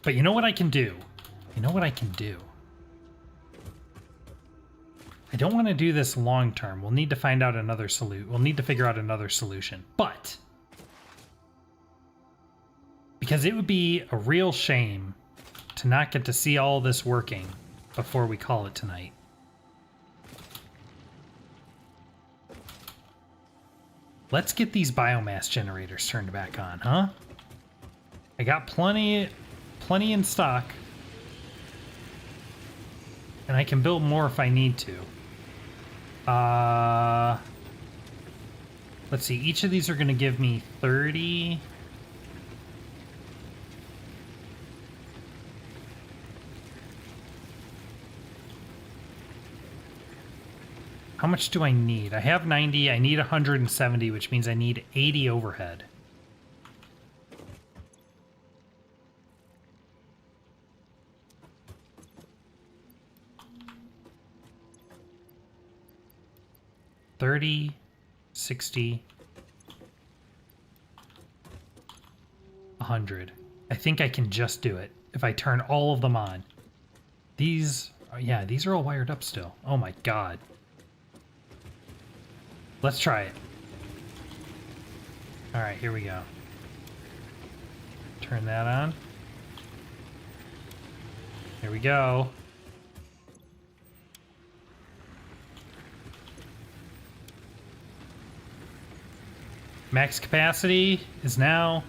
Speaker 1: But you know what I can do? You know what I can do? I don't want to do this long term. We'll need to find out another solution. We'll need to figure out another solution. But because it would be a real shame to not get to see all this working before we call it tonight. Let's get these biomass generators turned back on, huh? I got plenty in stock. And I can build more if I need to. Let's see, each of these are going to give me 30. How much do I need? I have 90, I need 170, which means I need 80 overhead. $30, 60, 100. I think I can just do it if I turn all of them on. These, yeah, these are all wired up still. Oh my god. Let's try it. All right, here we go. Turn that on. Here we go. Max capacity is now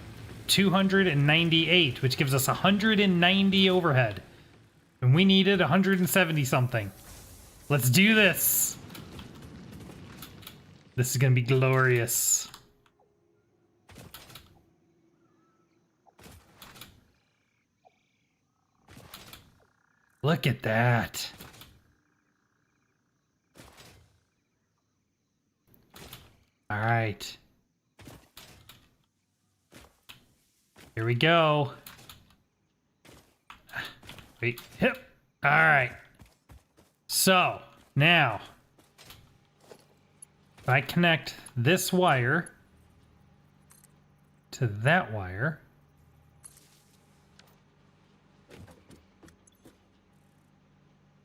Speaker 1: 298, which gives us 190 overhead. And we needed 170 something. Let's do this. This is going to be glorious. Look at that. All right. Here we go. Wait, hip. All right. So now, if I connect this wire to that wire,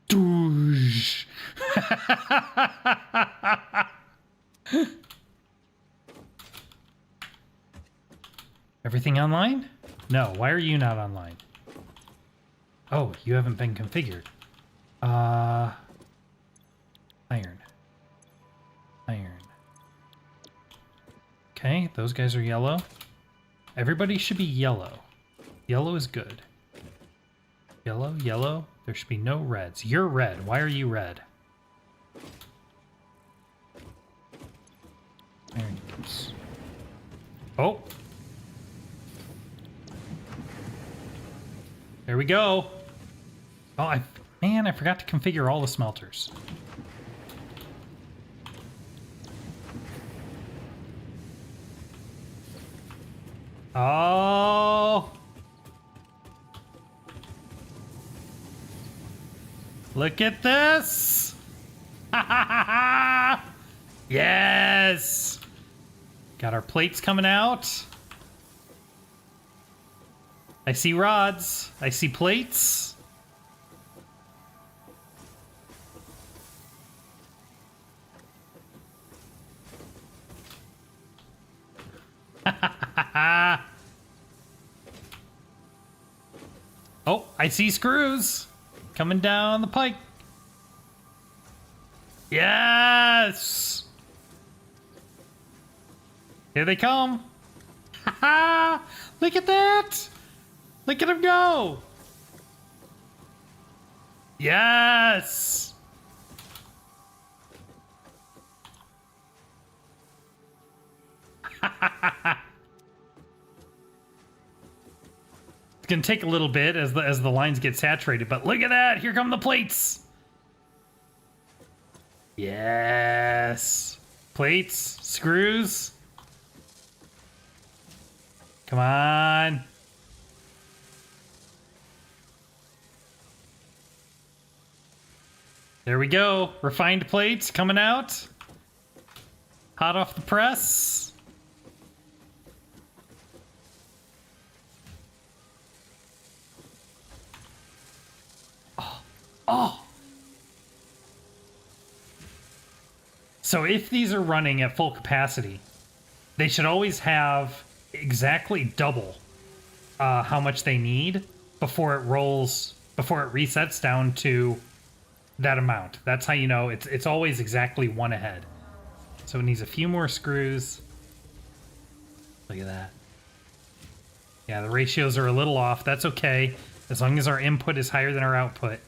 Speaker 1: doosh. Everything online? No, why are you not online? Oh, you haven't been configured. Iron. Okay, those guys are yellow. Everybody should be yellow. Yellow is good. Yellow. There should be no reds. You're red. Why are you red? Iron goes. Oh! There we go. Oh, man, I forgot to configure all the smelters. Oh. Look at this. Yes. Got our plates coming out. I see rods. I see plates. Oh, I see screws coming down the pike. Yes! Here they come. Ha ha! Look at that! Look at them go! Yes! It's gonna take a little bit as the lines get saturated, but look at that! Here come the plates! Yes! Plates, screws. Come on. There we go. Refined plates coming out. Hot off the press. Oh. Oh. So if these are running at full capacity, they should always have exactly double how much they need before it resets down to that amount. That's how you know it's always exactly one ahead. So it needs a few more screws. Look at that. Yeah, the ratios are a little off. That's okay, as long as our input is higher than our output.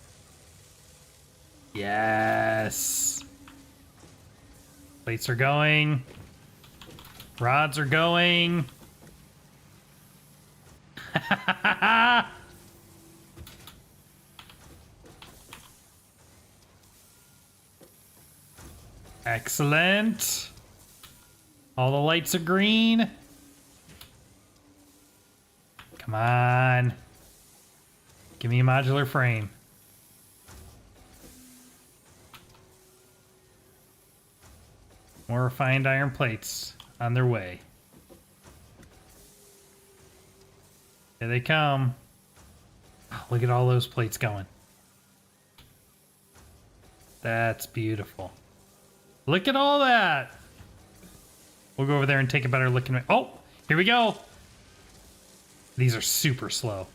Speaker 1: Yes. Plates are going. Rods are going. Excellent. All the lights are green. Come on. Give me a modular frame. More refined iron plates on their way. Here they come. Oh, look at all those plates going. That's beautiful. Look at all that. We'll go over there and take a better look. Oh, here we go. These are super slow.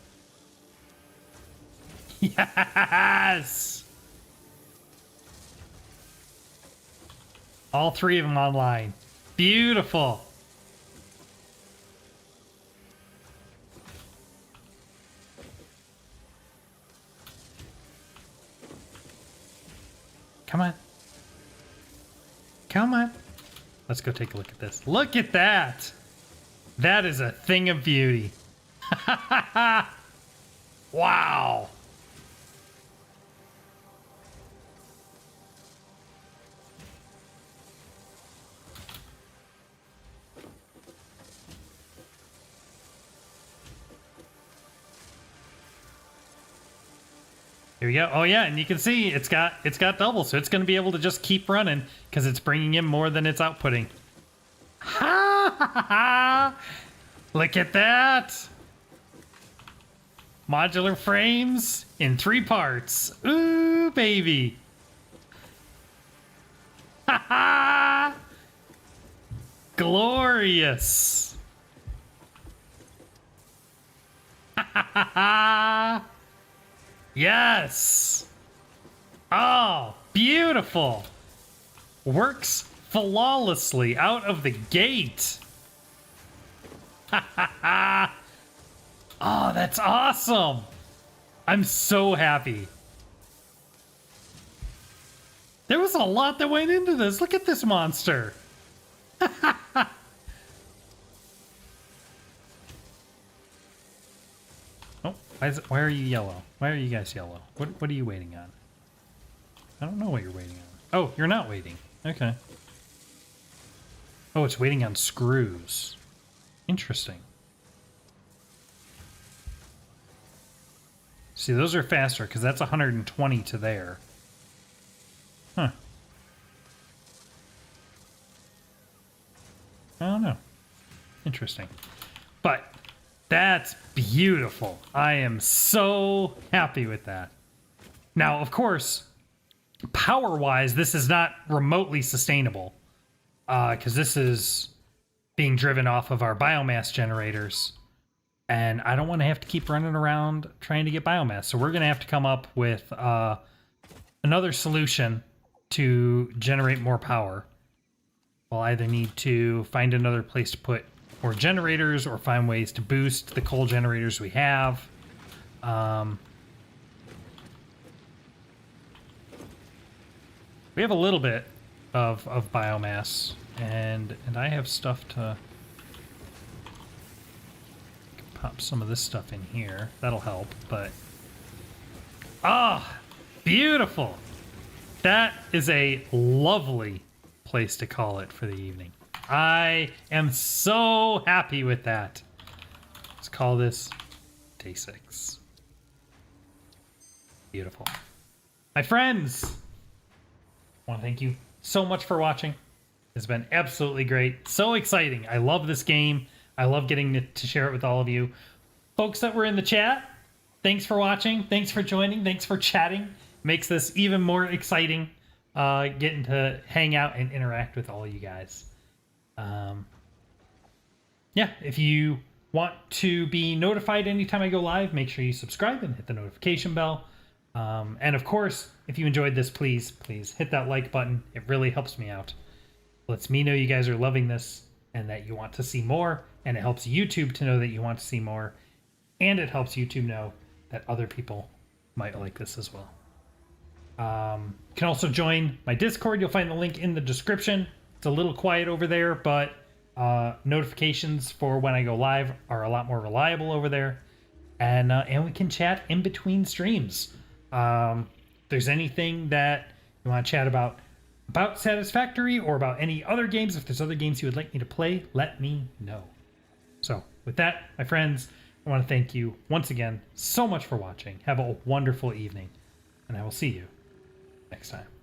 Speaker 1: Yes. All three of them online. Beautiful. Come on. Come on. Let's go take a look at this. Look at that. That is a thing of beauty. Wow. Here we go. Oh yeah, and you can see it's got double, so it's going to be able to just keep running because it's bringing in more than it's outputting. Ha ha ha! Look at that! Modular frames in 3 parts. Ooh, baby! Ha ha! Glorious! Ha ha ha ha! Yes! Oh, beautiful! Works flawlessly out of the gate. Ha ha ha! Oh, that's awesome! I'm so happy. There was a lot that went into this. Look at this monster. Oh, why are you yellow? Why are you guys yellow? What are you waiting on? I don't know what you're waiting on. Oh, you're not waiting. Okay. Oh, it's waiting on screws. Interesting. See, those are faster because that's 120 to there. Huh. I don't know. Interesting. But that's beautiful. I am so happy with that. Now, of course, power-wise, this is not remotely sustainable because this is being driven off of our biomass generators. And I don't want to have to keep running around trying to get biomass. So we're going to have to come up with another solution to generate more power. We'll either need to find another place to put more generators or find ways to boost the coal generators we have. We have a little bit of biomass, and I have stuff to pop some of this stuff in here. That'll help, but... Ah! Beautiful! That is a lovely place to call it for the evening. I am so happy with that. Let's call this day 6. Beautiful. My friends, I want to thank you so much for watching. It's been absolutely great. So exciting. I love this game. I love getting to share it with all of you. Folks that were in the chat, thanks for watching. Thanks for joining. Thanks for chatting. Makes this even more exciting, getting to hang out and interact with all you guys. Yeah, if you want to be notified anytime I go live, make sure you subscribe and hit the notification bell. And of course, if you enjoyed this, please hit that like button. It really helps me out. Lets me know you guys are loving this and that you want to see more, and it helps YouTube to know that you want to see more, and it helps YouTube know that other people might like this as well. You can also join my Discord. You'll find the link in the description. It's a little quiet over there, but notifications for when I go live are a lot more reliable over there, and we can chat in between streams. If there's anything that you want to chat about Satisfactory or about any other games, if there's other games you would like me to play, let me know. So with that, my friends, I want to thank you once again so much for watching. Have a wonderful evening, and I will see you next time.